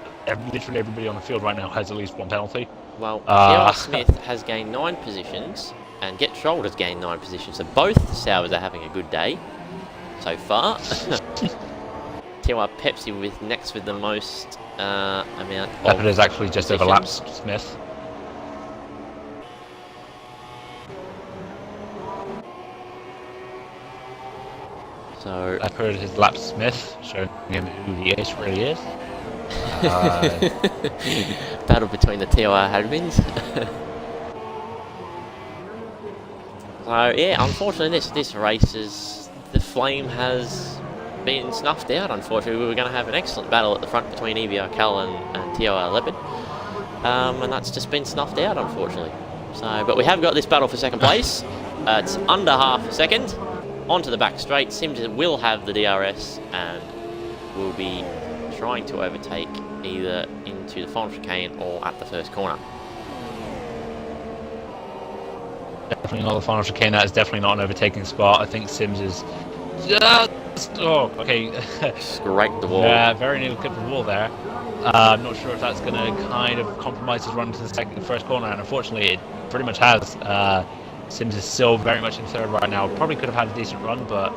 literally everybody on the field right now has at least 1 penalty. Well, TOR Smith has gained 9 positions, and Get Trolled has gained 9 positions, so both Sours are having a good day so far. TOR Pepsi with next with the most amount of Leopard has actually just positions. overlapped Smith. So Leopard has lapped Smith, showing him who the ace really is. battle between the TOR admins. So yeah, unfortunately this race is, the flame has been snuffed out. Unfortunately, we were going to have an excellent battle at the front between EBR Cal and TOR Leopard, and that's just been snuffed out, unfortunately. So, but we have got this battle for second place. It's under half a second. Onto the back straight. Sims will have the DRS and will be trying to overtake either into the final chicane or at the first corner. Definitely not the final chicane. That is definitely not an overtaking spot. I think Sims is just... Oh, okay. Scraped the wall. Yeah, very nearly clipped the wall there. I'm not sure if that's going to kind of compromise his run to the first corner, and unfortunately it pretty much has. Sims is still very much in third right now. Probably could have had a decent run, but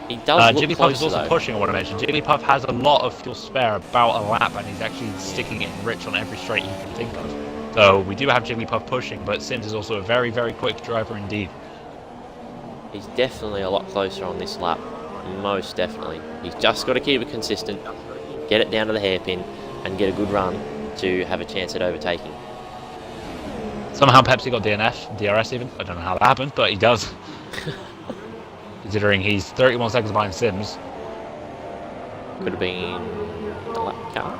he does look Jigglypuff closer, is also though. pushing, I want to mention. Jigglypuff has a lot of fuel spare, about a lap, and he's actually sticking it in rich on every straight you can think of. So we do have Jigglypuff pushing, but Sims is also a very, very quick driver indeed. He's definitely a lot closer on this lap. Most definitely. He's just got to keep it consistent, get it down to the hairpin, and get a good run to have a chance at overtaking. Somehow Pepsi got DRS even. I don't know how that happened, but he does. Considering he's 31 seconds behind Sims. Could have been the lap car,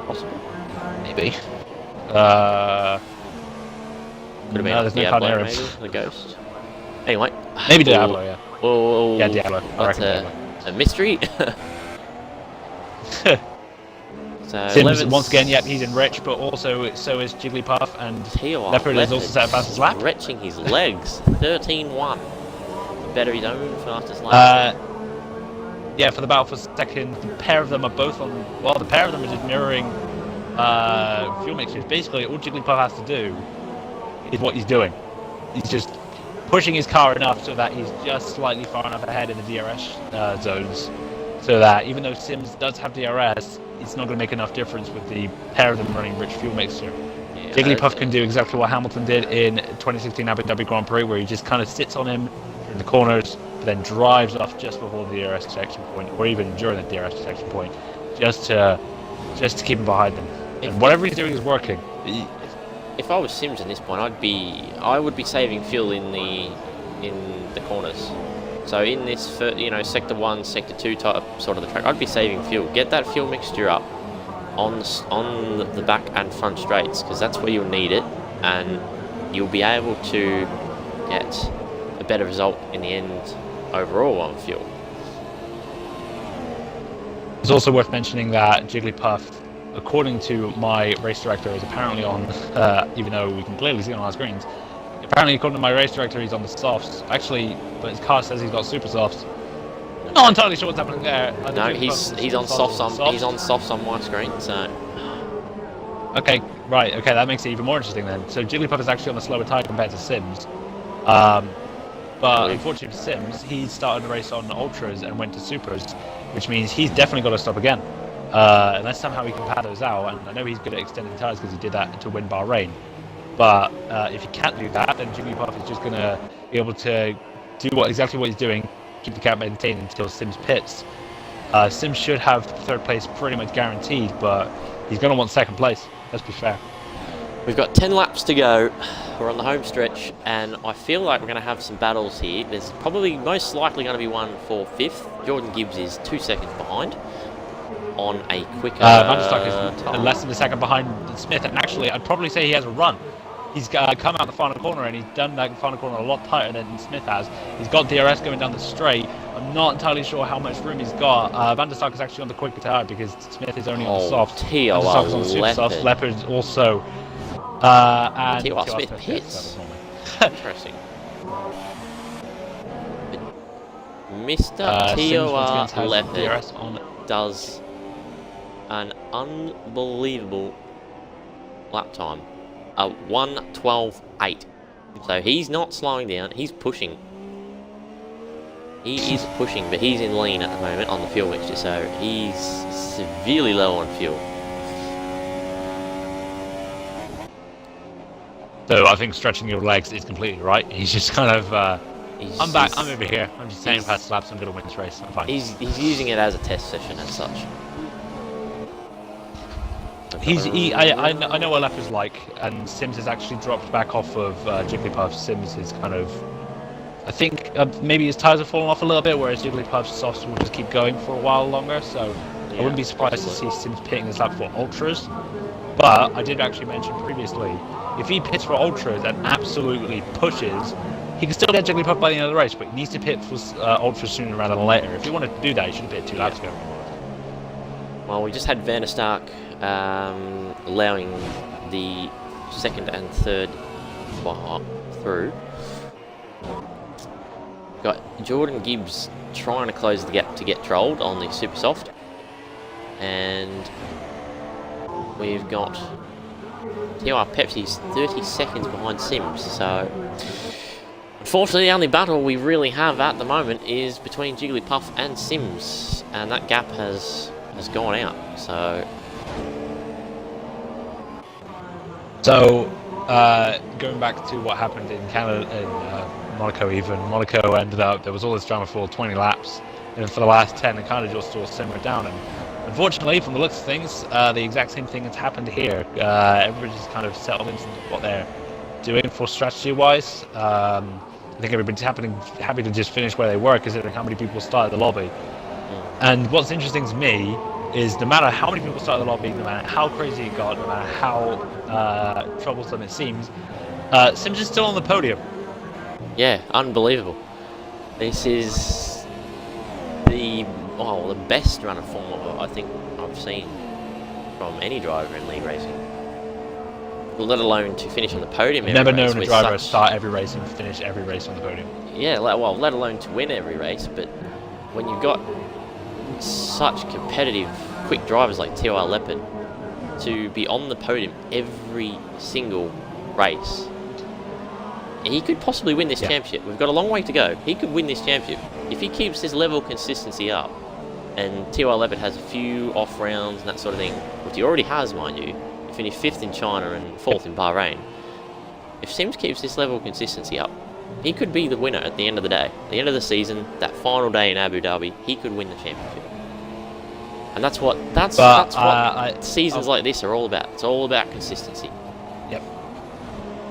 possibly. Maybe. Could have been there's no car Diablo, near maybe, him. the ghost. Anyway. Maybe Diablo, yeah. Oh, Yeah, Diablo. I that's reckon a mystery. So Sims, once again, yep, he's in rich, but also so is Jigglypuff, and TOR Leopard is also set a fastest lap. stretching his legs. 13-1. Better his own fastest lap. Yeah, for the battle for second, the pair of them are both on. Well, the pair of them are just mirroring fuel mixtures. Basically, all Jigglypuff has to do is what he's doing. He's just pushing his car enough so that he's just slightly far enough ahead in the DRS zones, so that even though Sims does have DRS, it's not going to make enough difference with the pair of them running rich fuel mixture. Yeah, Jigglypuff can do exactly what Hamilton did in 2016 Abu Dhabi Grand Prix, where he just kind of sits on him in the corners, but then drives off just before the DRS detection point, or even during the DRS detection point, just to keep him behind them. And whatever he's doing is working. If I was Sims at this point, I would be saving fuel in the corners. So in this, sector 1, sector 2 type sort of the track, I'd be saving fuel. Get that fuel mixture up on the back and front straights, because that's where you'll need it, and you'll be able to get a better result in the end overall on fuel. It's also worth mentioning that Jigglypuff, according to my race director, is apparently on, even though we can clearly see it on our screens, apparently according to my race director, he's on the softs. Actually, but his car says he's got super softs. Not entirely sure what's happening there. No, he's on softs. He's on softs on my screen. So. Okay, right. Okay, that makes it even more interesting then. So Jigglypuff is actually on the slower tyre compared to Sims. But unfortunately for Sims, he started the race on Ultras and went to Supers, which means he's definitely got to stop again. Unless somehow he can pad those out, and I know he's good at extending tyres because he did that to win Bahrain. But if he can't do that, then Jigglypuff is just going to be able to do exactly what he's doing, keep the gap maintained until Sims pits. Sims should have third place pretty much guaranteed, but he's going to want second place. Let's be fair. We've got 10 laps to go. We're on the home stretch, and I feel like we're going to have some battles here. There's probably most likely going to be one for 5th. Jordan Gibbs is 2 seconds behind on a quicker Vanderstock is time. less than a second behind Smith, and actually I'd probably say he has a run. He's come out the final corner, and he's done that final corner a lot tighter than Smith has. He's got DRS going down the straight. I'm not entirely sure how much room he's got. Vanderstock is actually on the quicker tyre because Smith is only on the soft. Vanderstock is on the super soft. Leopard also. And TOR Split pits. Interesting. Mr. TOR Leopard does an unbelievable lap time. 1:12.8. So he's not slowing down, he's pushing. He is pushing, but he's in lean at the moment on the fuel mixture, so he's severely low on fuel. So I think stretching your legs is completely right. He's just kind of, I'm back, I'm over here. I'm just saying past laps, I'm going to win this race, I'm fine. He's using it as a test session as such. I know what Leopard's like, and Sims has actually dropped back off of Jigglypuff. Sims is kind of, I think maybe his tyres have fallen off a little bit, whereas Jigglypuff's softs will just keep going for a while longer, so yeah, I wouldn't be surprised to see Sims pitting this lap for Ultras. But I did actually mention previously, if he pits for Ultras and absolutely pushes, he can still get Jigglypuff by the end of the race, but he needs to pit for Ultras sooner rather than later. If he wanted to do that, he should have pitted 2 laps ago. Well, we just had Vanderstock allowing the second and third spot through. Got Jordan Gibbs trying to close the gap to get trolled on the super soft, and we've got TOR Pepsi's 30 seconds behind Sims. So unfortunately the only battle we really have at the moment is between Jigglypuff and Sims, and that gap has gone out. So going back to what happened in Canada, in Monaco even, Monaco ended up, there was all this drama for 20 laps, and for the last 10 it kind of just all simmered down, and unfortunately from the looks of things, the exact same thing has happened here. Everybody's kind of settled into what they're doing for strategy wise. I think everybody's happy to just finish where they were, considering how many people started the lobby. And what's interesting to me is no matter how many people started the lobby, no matter how crazy it got, no matter how troublesome it seems, Sims is still on the podium. Yeah, unbelievable. This is the best run of form I think I've seen from any driver in league racing. Let alone to finish on the podium. I've never known a driver start every race and finish every race on the podium. Yeah, let alone to win every race, but when you've got such competitive, quick drivers like TOR Leopard to be on the podium every single race, he could possibly win this championship. We've got a long way to go. He could win this championship if he keeps this level of consistency up, and TOR Leopard has a few off rounds and that sort of thing, which he already has, mind you. He finished 5th in China and 4th in Bahrain. If Sims keeps this level of consistency up, he could be the winner at the end of the day. At the end of the season, that final day in Abu Dhabi, he could win the championship. And that's what seasons like this are all about. It's all about consistency. Yep.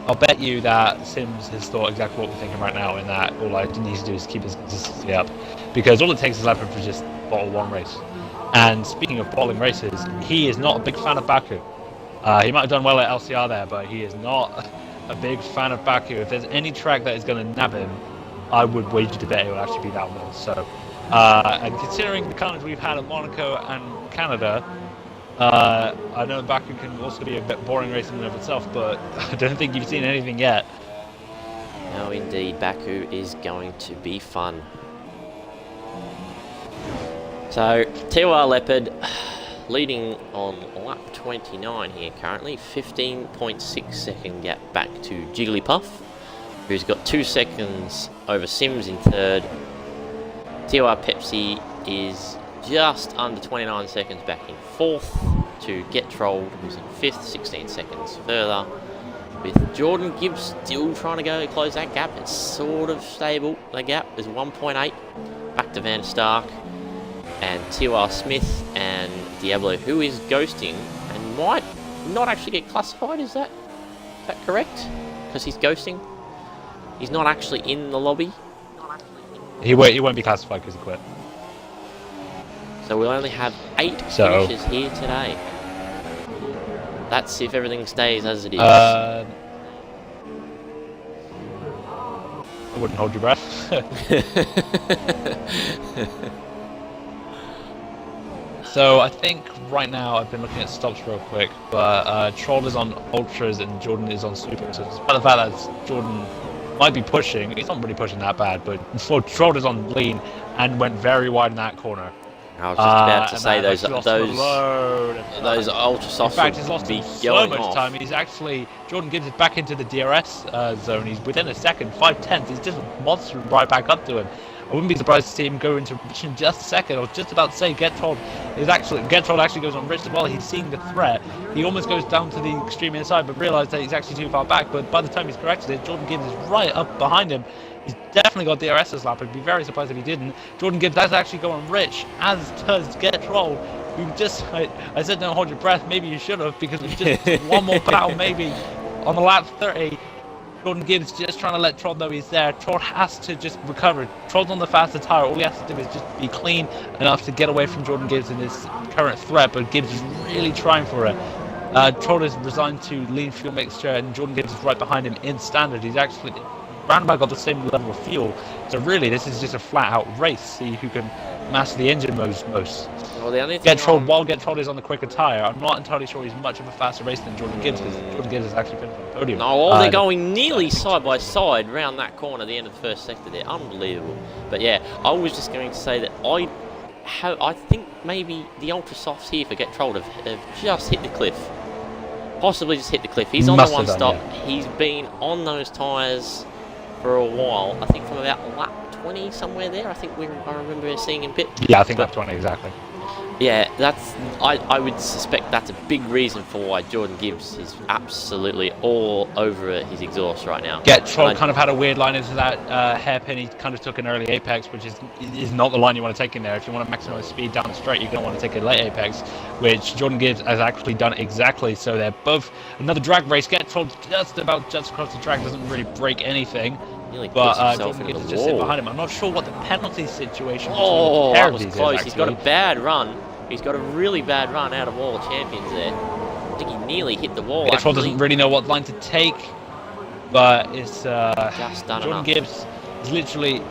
I'll bet you that Sims has thought exactly what we're thinking right now, in that all I need to do is keep his consistency up. Because all it takes is Leopard for just bottle one race. And speaking of bottling races, he is not a big fan of Baku. He might have done well at LCR there, but he is not a big fan of Baku. If there's any track that is going to nab him, I would wager to bet it will actually be that one. So, and considering the carnage we've had at Monaco and Canada, I know Baku can also be a bit boring race in and of itself, but I don't think you've seen anything yet. No, indeed, Baku is going to be fun. So, TOR Leopard leading on lap 29 here currently, 15.6 second gap back to Jigglypuff, who's got 2 seconds over Sims in third. TOR Pepsi is just under 29 seconds back in fourth to Get Trolled, who's in fifth, 16 seconds further. With Jordan Gibbs still trying to go close that gap, it's sort of stable. The gap is 1.8 back to Van Stark. And TOR Smith and Diablo, who is ghosting and might not actually get classified, is that correct? Because he's ghosting. He's not actually in the lobby. He won't be classified because he quit. So we'll only have 8 finishes here today. That's if everything stays as it is. I wouldn't hold your breath. So I think right now I've been looking at stops real quick, but Troll is on ultras and Jordan is on super. So despite the fact that Jordan might be pushing, he's not really pushing that bad, but Troll is on lean and went very wide in that corner. I was just about to say those ultra softs. In fact, he's lost be so going much off. time. He's actually Jordan gives it back into the DRS zone. He's within a second, 5/10. He's just monstering right back up to him. I wouldn't be surprised to see him go into Rich in just a second. I was just about to say Get Trolled actually goes on Rich as well. He's seeing the threat. He almost goes down to the extreme inside, but realised that he's actually too far back. But by the time he's corrected it, Jordan Gibbs is right up behind him. He's definitely got DRS this lap. I'd be very surprised if he didn't. Jordan Gibbs does actually go on Rich, as does Get Trolled. I said don't hold your breath. Maybe you should have, because we've just one more battle maybe on the lap 30. Jordan Gibbs just trying to let Troll know he's there. Troll has to just recover. Troll's on the faster tyre. All he has to do is just be clean enough to get away from Jordan Gibbs in this current threat, but Gibbs is really trying for it. Troll is resigned to lean fuel mixture, and Jordan Gibbs is right behind him in standard. He's actually round about got the same level of fuel. So really, this is just a flat-out race. See who can master the engine most. Well, the only Get Trolled is on the quicker tyre. I'm not entirely sure he's much of a faster racer than Jordan Gibbs, because Jordan Gibbs has actually finished on the podium. No, they're going nearly side by side round that corner at the end of the first sector there. Unbelievable. But yeah, I was just going to say that I think maybe the ultra softs here for Get Trolled have just hit the cliff. Possibly just hit the cliff. He's on the one stop. Yeah. He's been on those tyres for a while. I think from about lap 20 somewhere there. I remember seeing him pit. Yeah, I think lap 20 exactly. Yeah, I would suspect that's a big reason for why Jordan Gibbs is absolutely all over his exhaust right now. Get Trolled kind of had a weird line into that hairpin. He kind of took an early apex, which is not the line you want to take in there. If you want to maximize speed down the straight, you're going to want to take a late apex, which Jordan Gibbs has actually done exactly. So they're both another drag race. Get Trolled just across the track, doesn't really break anything. But Jordan Gibbs is just sitting behind him. I'm not sure what the penalty situation is. Oh, that was close. He's got a bad run. He's got a really bad run out of Wall of Champions there. I think he nearly hit the wall. Troll doesn't really know what line to take, but it's just done Jordan enough. Gibbs is literally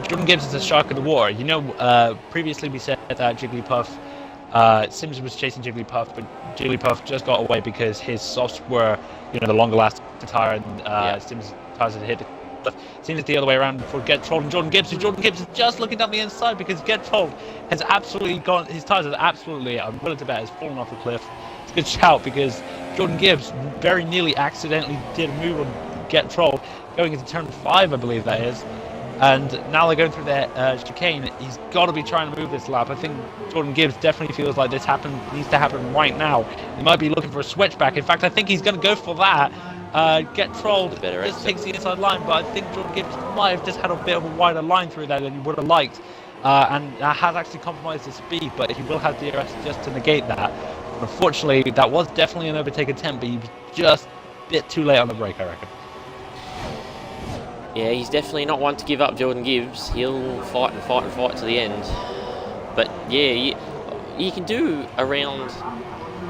Jordan Gibbs is a shark in the water. You know, previously we said that Jigglypuff, Sims was chasing Jigglypuff, but Jigglypuff just got away because his softs were, the longer lasting tyre, and Sims tires had hit the cliff. Seems it's the other way around for Get Trolled and Jordan Gibbs. Jordan Gibbs is just looking down the inside because Get Trolled has absolutely gone. His tyres have absolutely, I'm willing to bet, has fallen off the cliff. It's a good shout because Jordan Gibbs very nearly accidentally did a move on Get Trolled going into turn 5, I believe that is. And now they're going through their chicane. He's got to be trying to move this lap. I think Jordan Gibbs definitely feels like this needs to happen right now. He might be looking for a switchback. In fact, I think he's going to go for that. Get Trolled just takes the inside line, but I think Jordan Gibbs might have just had a bit of a wider line through there than he would have liked, and has actually compromised his speed, but he will have DRS just to negate that. Unfortunately, that was definitely an overtake attempt, but he was just a bit too late on the brake, I reckon. Yeah, he's definitely not one to give up, Jordan Gibbs. He'll fight and fight and fight to the end. But yeah, you can do around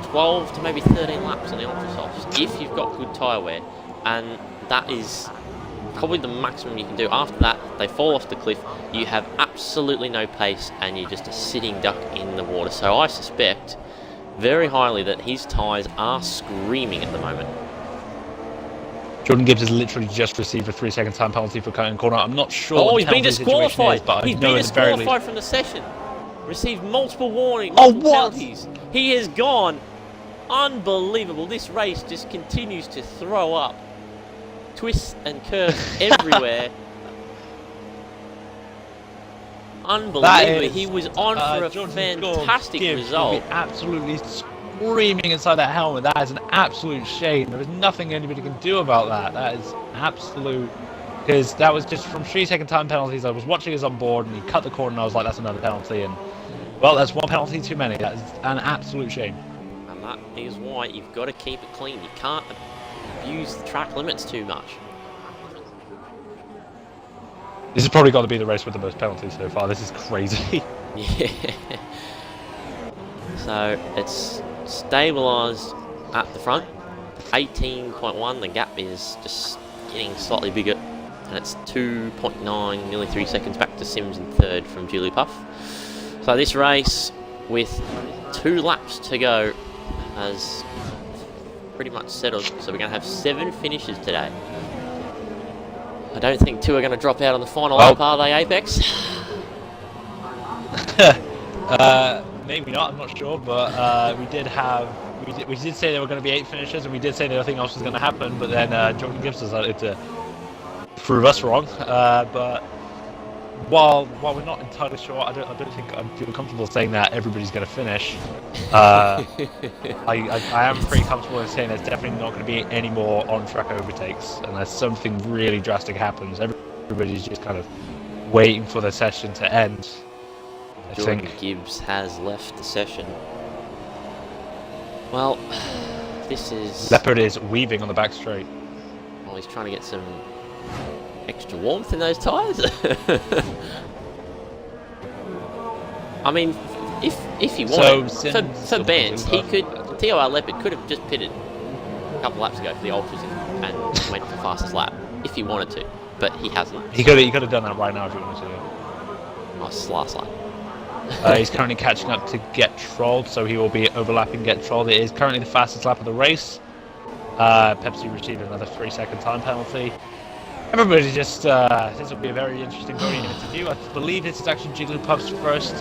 12 to maybe 13 laps on the ultra softs if you've got good tyre wear, and that is probably the maximum you can do. After that, they fall off the cliff. You have absolutely no pace, and you're just a sitting duck in the water. So I suspect very highly that his tyres are screaming at the moment. Jordan Gibbs has literally just received a 3-second time penalty for cutting corner. I'm not sure. Oh, what he's been the penalty situation disqualified. is, but He's I know been at the very least- disqualified from the session. Received multiple warnings, Oh, multiple what? penalties. He has gone. Unbelievable. This race just continues to throw up. Twists and curves everywhere. Unbelievable. He was on for a fantastic result. Will be absolutely screaming inside that helmet. That is an absolute shame. There is nothing anybody can do about that. That is absolute. Because that was just from 3-second time penalties. I was watching us on board and he cut the corner and I was like, that's another penalty. And, well, that's one penalty too many. That is an absolute shame. And that is why you've got to keep it clean. You can't abuse the track limits too much. This has probably got to be the race with the most penalties so far. This is crazy. Yeah. So it's stabilised at the front. 18.1. The gap is just getting slightly bigger. And it's 2.9, nearly 3 seconds back to Sims in third from Jigglypuff. So this race, with 2 laps to go, has pretty much settled. So we're going to have 7 finishes today. I don't think 2 are going to drop out on the final lap, are they, Apex? Maybe not, I'm not sure, but we did say there were going to be 8 finishes, and we did say that nothing else was going to happen, but then Jordan Gibbs decided to prove us wrong. But while we're not entirely sure, I don't think I feel comfortable saying that everybody's going to finish. I am pretty comfortable in saying there's definitely not going to be any more on-track overtakes unless something really drastic happens. Everybody's just kind of waiting for the session to end. Jordan Gibbs has left the session. Well, this is... Leopard is weaving on the back straight. Well, he's trying to get some extra warmth in those tyres. I mean, if he wanted, for Bance, he could... TOR Leopard could have just pitted a couple laps ago for the Ultras and went for fastest lap, if he wanted to, but he hasn't. He could have done that right now if he wanted to. Nice last lap. He's currently catching up to Get Trolled, so he will be overlapping Get Trolled. It is currently the fastest lap of the race. Pepsi received another 3-second time penalty. Everybody just, this will be a very interesting voting interview. I believe this is actually Jigglypuff's first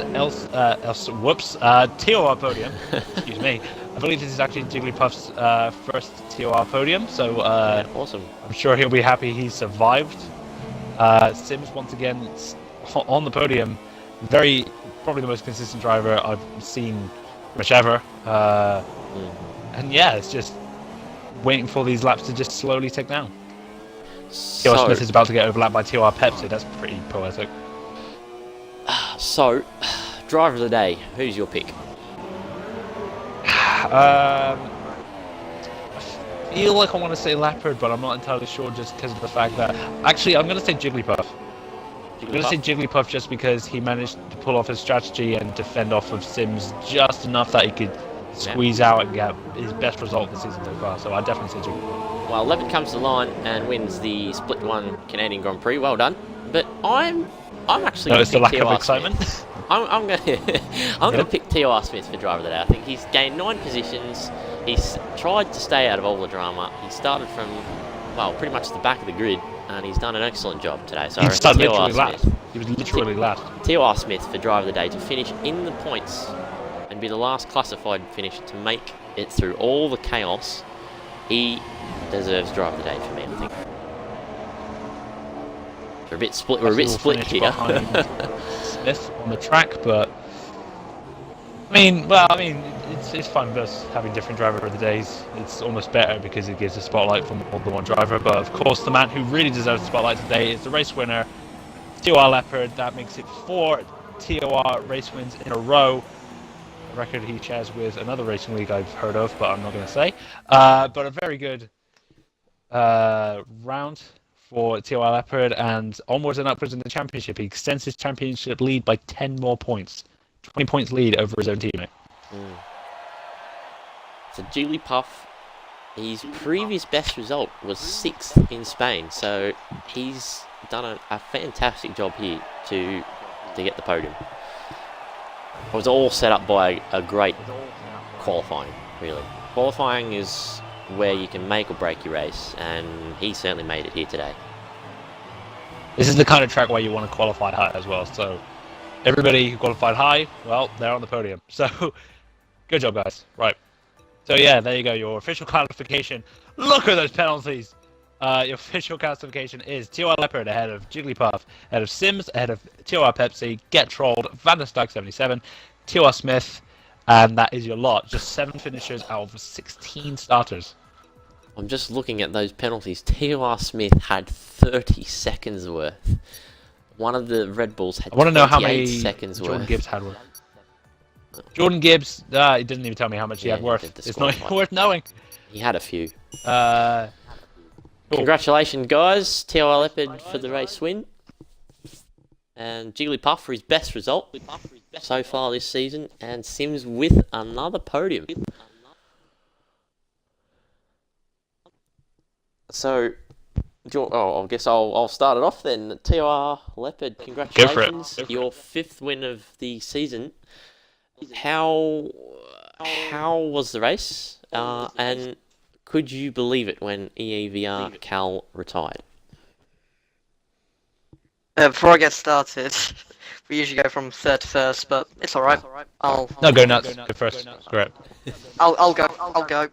TOR podium. Excuse me. I believe this is actually Jigglypuff's first TOR podium, so yeah, awesome. I'm sure he'll be happy he survived. Sims once again on the podium. Probably the most consistent driver I've seen much ever. And yeah, it's just waiting for these laps to just slowly tick down. TOR Smith is about to get overlapped by TOR Pepsi. That's pretty poetic. So, driver of the day, who's your pick? I feel like I want to say Leopard, but I'm not entirely sure just because of the fact that... Actually, I'm going to say Jigglypuff. I'm going to say Jigglypuff just because he managed to pull off his strategy and defend off of Sims just enough that he could squeeze out and get his best result this season so far. So I definitely say Jigglypuff. Well, Leopard comes to the line and wins the Split 1 Canadian Grand Prix. Well done. But I'm actually going to pick lack TOR of excitement. Smith. I'm going to pick TOR Smith for driver of the day. I think he's gained 9 positions. He's tried to stay out of all the drama. He started from, well, pretty much the back of the grid. And he's done an excellent job today. So he started literally last. He was literally last. TOR Smith for driver of the day to finish in the points and be the last classified finish to make it through all the chaos. He deserves driver of the day for me, I think. We're a bit split. We're a bit split here. Smith on the track, but I mean, it's fun just having different driver of the days. It's almost better because it gives a spotlight for more than one driver. But of course, the man who really deserves the spotlight today is the race winner, TOR Leopard. That makes it 4 TOR race wins in a row. A record he shares with another racing league I've heard of, but I'm not going to say. But a very good round for TOR Leopard, and onwards and upwards in the championship. He extends his championship lead by 10 more points. 20 points lead over his own teammate. So Jigglypuff his previous best result was 6th in Spain, so he's done a fantastic job here to get the podium. It was all set up by a great qualifying, really. Qualifying is where you can make or break your race, and he certainly made it here today. This is the kind of track where you want to qualify high as well. So everybody who qualified high, well, they're on the podium. So good job, guys. Right. So yeah, there you go. Your official classification. Look at those penalties. Your official classification is TOR Leopard ahead of Jigglypuff, ahead of Sims, ahead of TOR Pepsi, Get Trolled, Van der Stuyck 77, TOR Smith, and that is your lot. Just 7 finishers out of 16 starters. I'm just looking at those penalties. TOR Smith had 30 seconds worth. One of the Red Bulls had 28 seconds worth. Jordan Gibbs had worth. Jordan Gibbs, he didn't even tell me how much he had worth. It's not worth knowing. He had a few. Cool. Congratulations, guys. TOR Leopard for the race win. And Jigglypuff for his best result so far this season. And Sims with another podium. So, I guess I'll start it off then. TOR Leopard, congratulations. Your 5th win of the season. How was the race? And could you believe it when EAVR Cal retired? Before I get started, we usually go from 3rd to 1st, but it's alright. No, go nuts. Go first. Great. I'll go.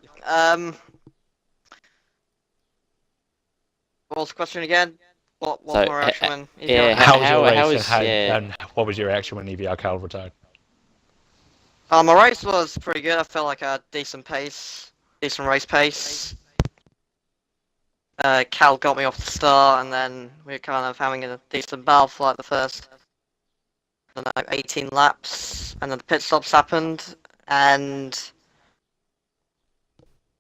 What was the question again? What was my reaction when EVR and what was your reaction when EVR Cal retired? My race was pretty good. I felt like I had decent pace, decent race pace. Cal got me off the start, and then we were kind of having a decent battle for like the first, 18 laps, and then the pit stops happened, and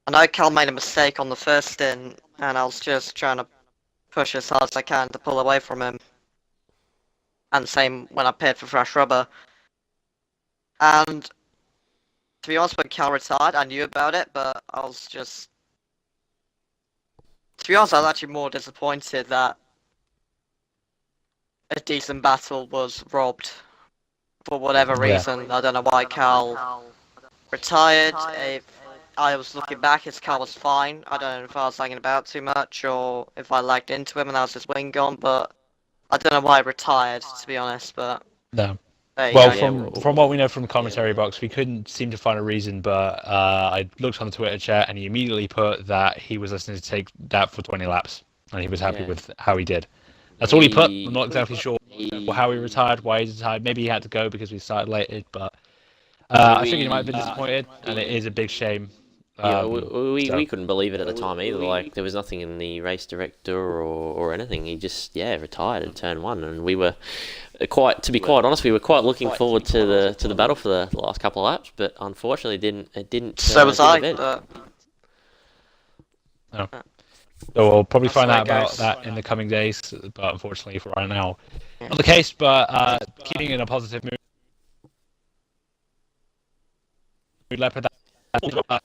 I know Cal made a mistake on the first stint, and I was just trying to push as hard as I can to pull away from him. And the same when I pitted for fresh rubber. And to be honest, when Cal retired, I knew about it, but I was just... To be honest, I was actually more disappointed that a decent battle was robbed for whatever reason. I don't know why Cal retired. If I was looking back, his car was fine. I don't know if I was lagging about too much or if I lagged into him and that was his wing gone, but I don't know why he retired, to be honest, but... No. Well, from what we know from the commentary box, we couldn't seem to find a reason, but I looked on the Twitter chat and he immediately put that he was listening to take that for 20 laps and he was happy with how he did. That's all he put. I'm not exactly sure how he retired, why he retired. Maybe he had to go because we started late, but I think he might have been disappointed, and it is a big shame. Yeah, we couldn't believe it at the time either. Like, there was nothing in the race director or anything. He just retired in turn 1, and we were to be quite honest, we were quite looking forward to the battle for the last couple of laps, but unfortunately, it didn't. So was I. No. So we'll probably find out about that in the coming days, but unfortunately for right now, not the case. But keeping in a positive mood, Leopard.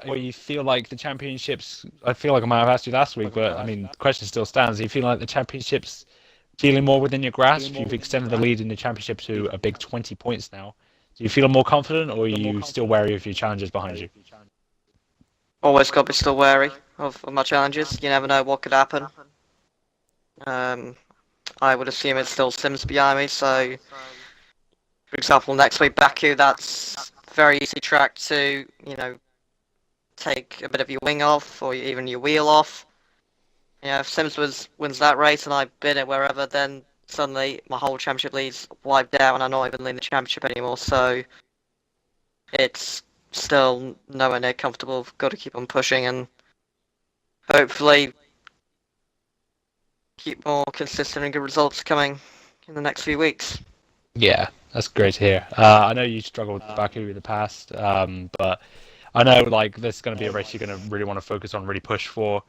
Where you feel like the championships, I feel like I might have asked you last week, but I mean, the question still stands. Do you feel like the championships feeling more within your grasp? You've extended the lead in the championship to a big 20 points now. Do you feel more confident, or are you still wary of your challenges behind you? Always got to be still wary of my challenges. You never know what could happen. I would assume it's still Sims behind me, so for example, next week Baku, that's a very easy track to, take a bit of your wing off, or even your wheel off. If Sims wins that race and I bid it wherever, then suddenly my whole championship lead's wiped out and I'm not even leading the championship anymore, so it's still nowhere near comfortable. Got to keep on pushing and hopefully keep more consistent and good results coming in the next few weeks. Yeah, that's great to hear. I know you struggled with Baku in the past, but I know this is going to be a race you're going to really want to focus on, really push for.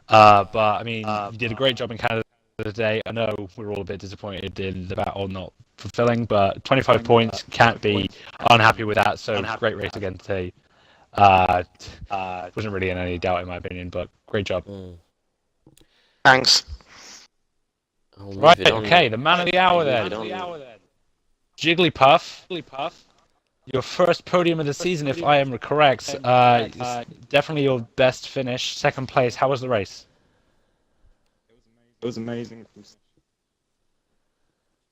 But I mean, you did a great job in Canada today. I know we're all a bit disappointed in the battle not fulfilling, but 25 points, can't be unhappy with that. So great race again today. Wasn't really in any doubt in my opinion, but great job. Thanks. Right, okay, the man of the hour then. Jigglypuff. Your first podium of the season, if I am correct. Definitely your best finish. Second place. How was the race? It was amazing.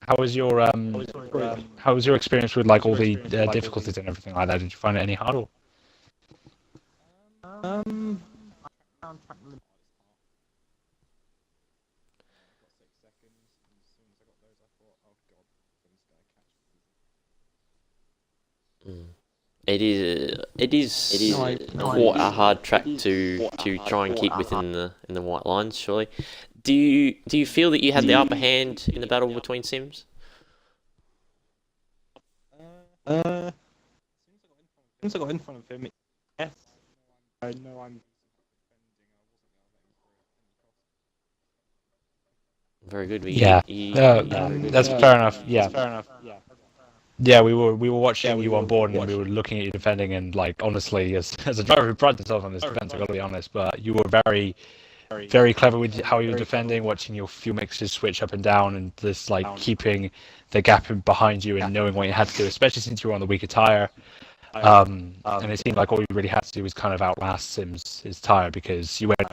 How was your experience with like all the difficulties and everything like that? Did you find it any hard? Or? It is quite a hard track to try and keep within the white lines. Surely, do you feel that you had the upper hand in the battle between Sims? Since I got in front of him, yes, I know I'm. Very good. That's fair enough. Yeah, we were watching you on board and we were looking at you defending, and like honestly, as a driver who prides himself on this defense, I've got to be honest, but you were very, very clever with how you were defending, watching your fuel mixtures switch up and down, and just like keeping the gap behind you and knowing what you had to do, especially since you were on the weaker tire. And it seemed like all you really had to do was kind of outlast his tire, because you went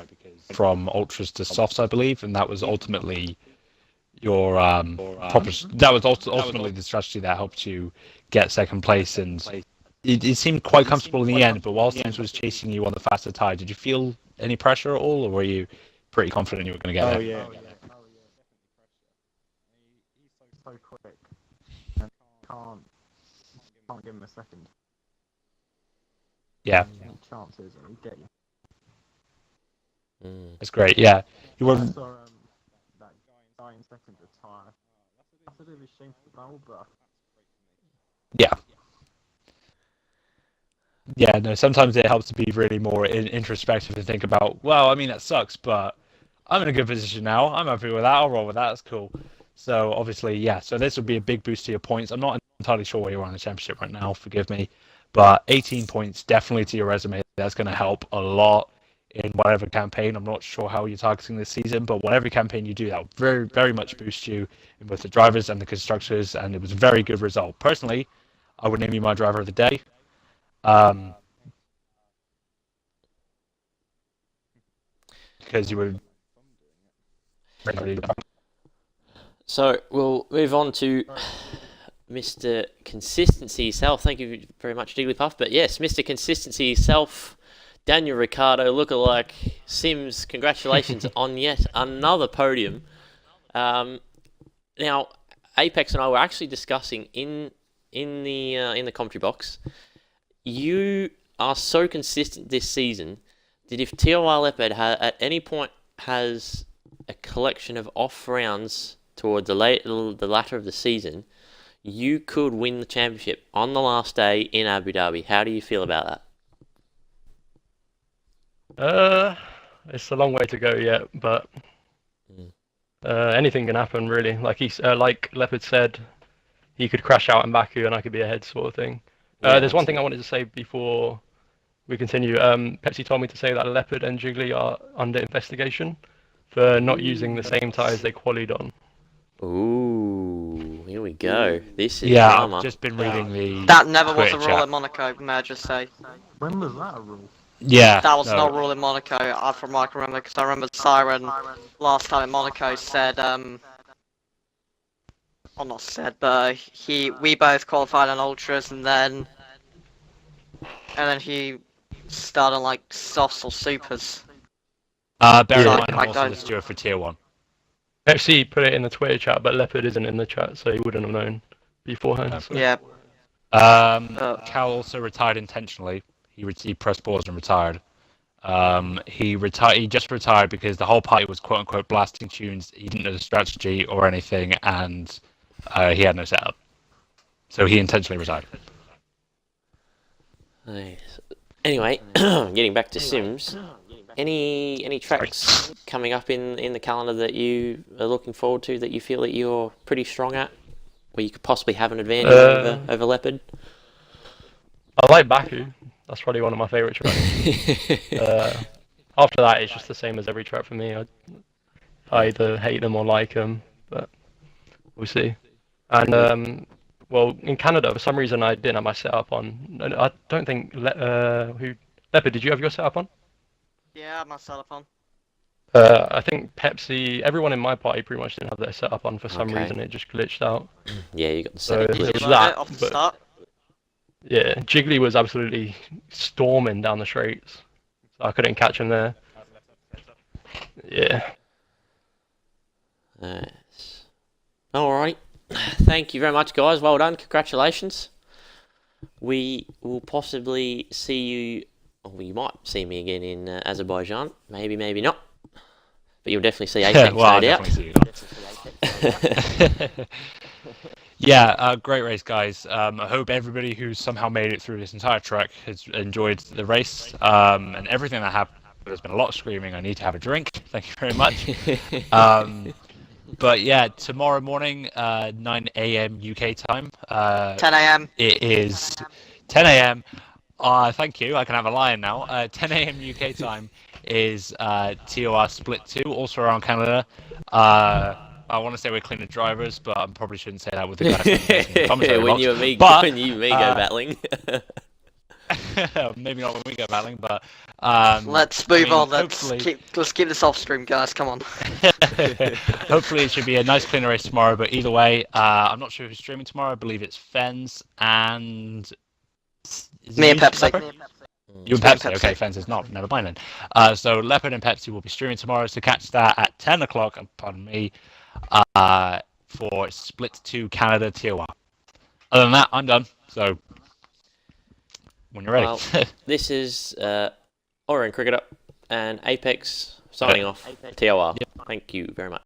from ultras to softs, I believe, and that was ultimately your that was ultimately the strategy that helped you get second place, and it seemed quite comfortable in the end. But while Sims was chasing you on the faster tire, did you feel any pressure at all, or were you pretty confident you were going to get there? Yeah. He's so quick, and can't give him a second. Yeah. Chances and he'll get you. That's great. Yeah, you were. I saw that guy in second retire. That's a bit of a shame for the battle, but Yeah, no, sometimes it helps to be really more introspective and think about, well, I mean, that sucks, but I'm in a good position now. I'm happy with that. I'll roll with that. That's cool. So, obviously, yeah, so this would be a big boost to your points. I'm not entirely sure where you are in the championship right now, forgive me, but 18 points definitely to your resume. That's going to help a lot in whatever campaign. I'm not sure how you're targeting this season, but whatever campaign you do, that will very, very much boost you in both the drivers and the constructors, and it was a very good result. Personally, I would name you my driver of the day. Because you were. So we'll move on to Mr. Consistency himself. Thank you very much, Jigglypuff. But yes, Mr. Consistency himself, Daniel Ricciardo, lookalike Sims. Congratulations on yet another podium. Now, Apex and I were actually discussing in the commentary box. You are so consistent this season that if TOR Leopard at any point has a collection of off rounds toward the latter of the season, you could win the championship on the last day in Abu Dhabi. How do you feel about that? It's a long way to go yet, but anything can happen really. Like Leopard said, he could crash out in Baku and I could be ahead, sort of thing. There's one thing I wanted to say before we continue. Pepsi told me to say that Leopard and Jiggly are under investigation for not using the same tyres they qualied on. Ooh, here we go. This is drama. I've just been reading the. That never was a rule in Monaco, may I just say. When was that a rule? Yeah. That was not a rule in Monaco, from what I can remember, because I remember Siren last time in Monaco said, well, not said, but we both qualified on ultras, and then he started like softs or supers. Bear in mind, I'm also the steward for tier 1. Pepsi put it in the Twitter chat, but Leopard isn't in the chat, so he wouldn't have known beforehand. So. Yeah. Cal also retired intentionally. He pressed pause and retired. He just retired because the whole party was quote unquote blasting tunes. He didn't know the strategy or anything, and he had no setup. So he intentionally retired. Nice. Anyway, getting back to Sims. Any tracks coming up in the calendar that you are looking forward to, that you feel that you're pretty strong at, where you could possibly have an advantage over Leopard? I like Baku. That's probably one of my favourite tracks. After that, it's just the same as every track for me. I either hate them or like them, but we'll see. And well, in Canada, for some reason, I didn't have my setup on. I don't think Leopard. Did you have your setup on? Yeah, I have my setup on. I think Pepsi. Everyone in my party pretty much didn't have their setup on for some Okay. reason. It just glitched out. Yeah, you got the So setup. Did you it was load that, it off the but start? yeah, Jiggly was absolutely storming down the straights. So I couldn't catch him there. Yeah. Nice. Alright. Thank you very much, guys. Well done. Congratulations. We will possibly see you, or you might see me again in Azerbaijan. Maybe, maybe not. But you'll definitely see Apex, well, I'll no doubt. definitely see you. Yeah, great race, guys. I hope everybody who's somehow made it through this entire track has enjoyed the race. And everything that happened. There's been a lot of screaming. I need to have a drink. Thank you very much. But yeah, tomorrow morning, 9 a.m. UK time. 10 a.m. It is 10 a.m. Thank you. I can have a lion now. 10 a.m. UK time is TOR Split 2, also around Canada. I want to say we're cleaner drivers, but I probably shouldn't say that with the guys in the commentary when box. you and me, But, when you and me go battling. maybe not when we go battling, but Let's move on. hopefully- Let's keep this off stream, guys. Come on. hopefully it should be a nice cleaner race tomorrow. But either way, I'm not sure who's streaming tomorrow. I believe it's Fens and Me and Pepsi. Leopard? You and Pepsi. Okay, Fens is not. Never mind then. So Leopard and Pepsi will be streaming tomorrow. So catch that at 10 o'clock. Pardon me. For Split 2 Canada TOR. Other than that, I'm done. So when you're ready. Well, this is AllrndCricketer and Apex signing off. TOR. Thank you very much.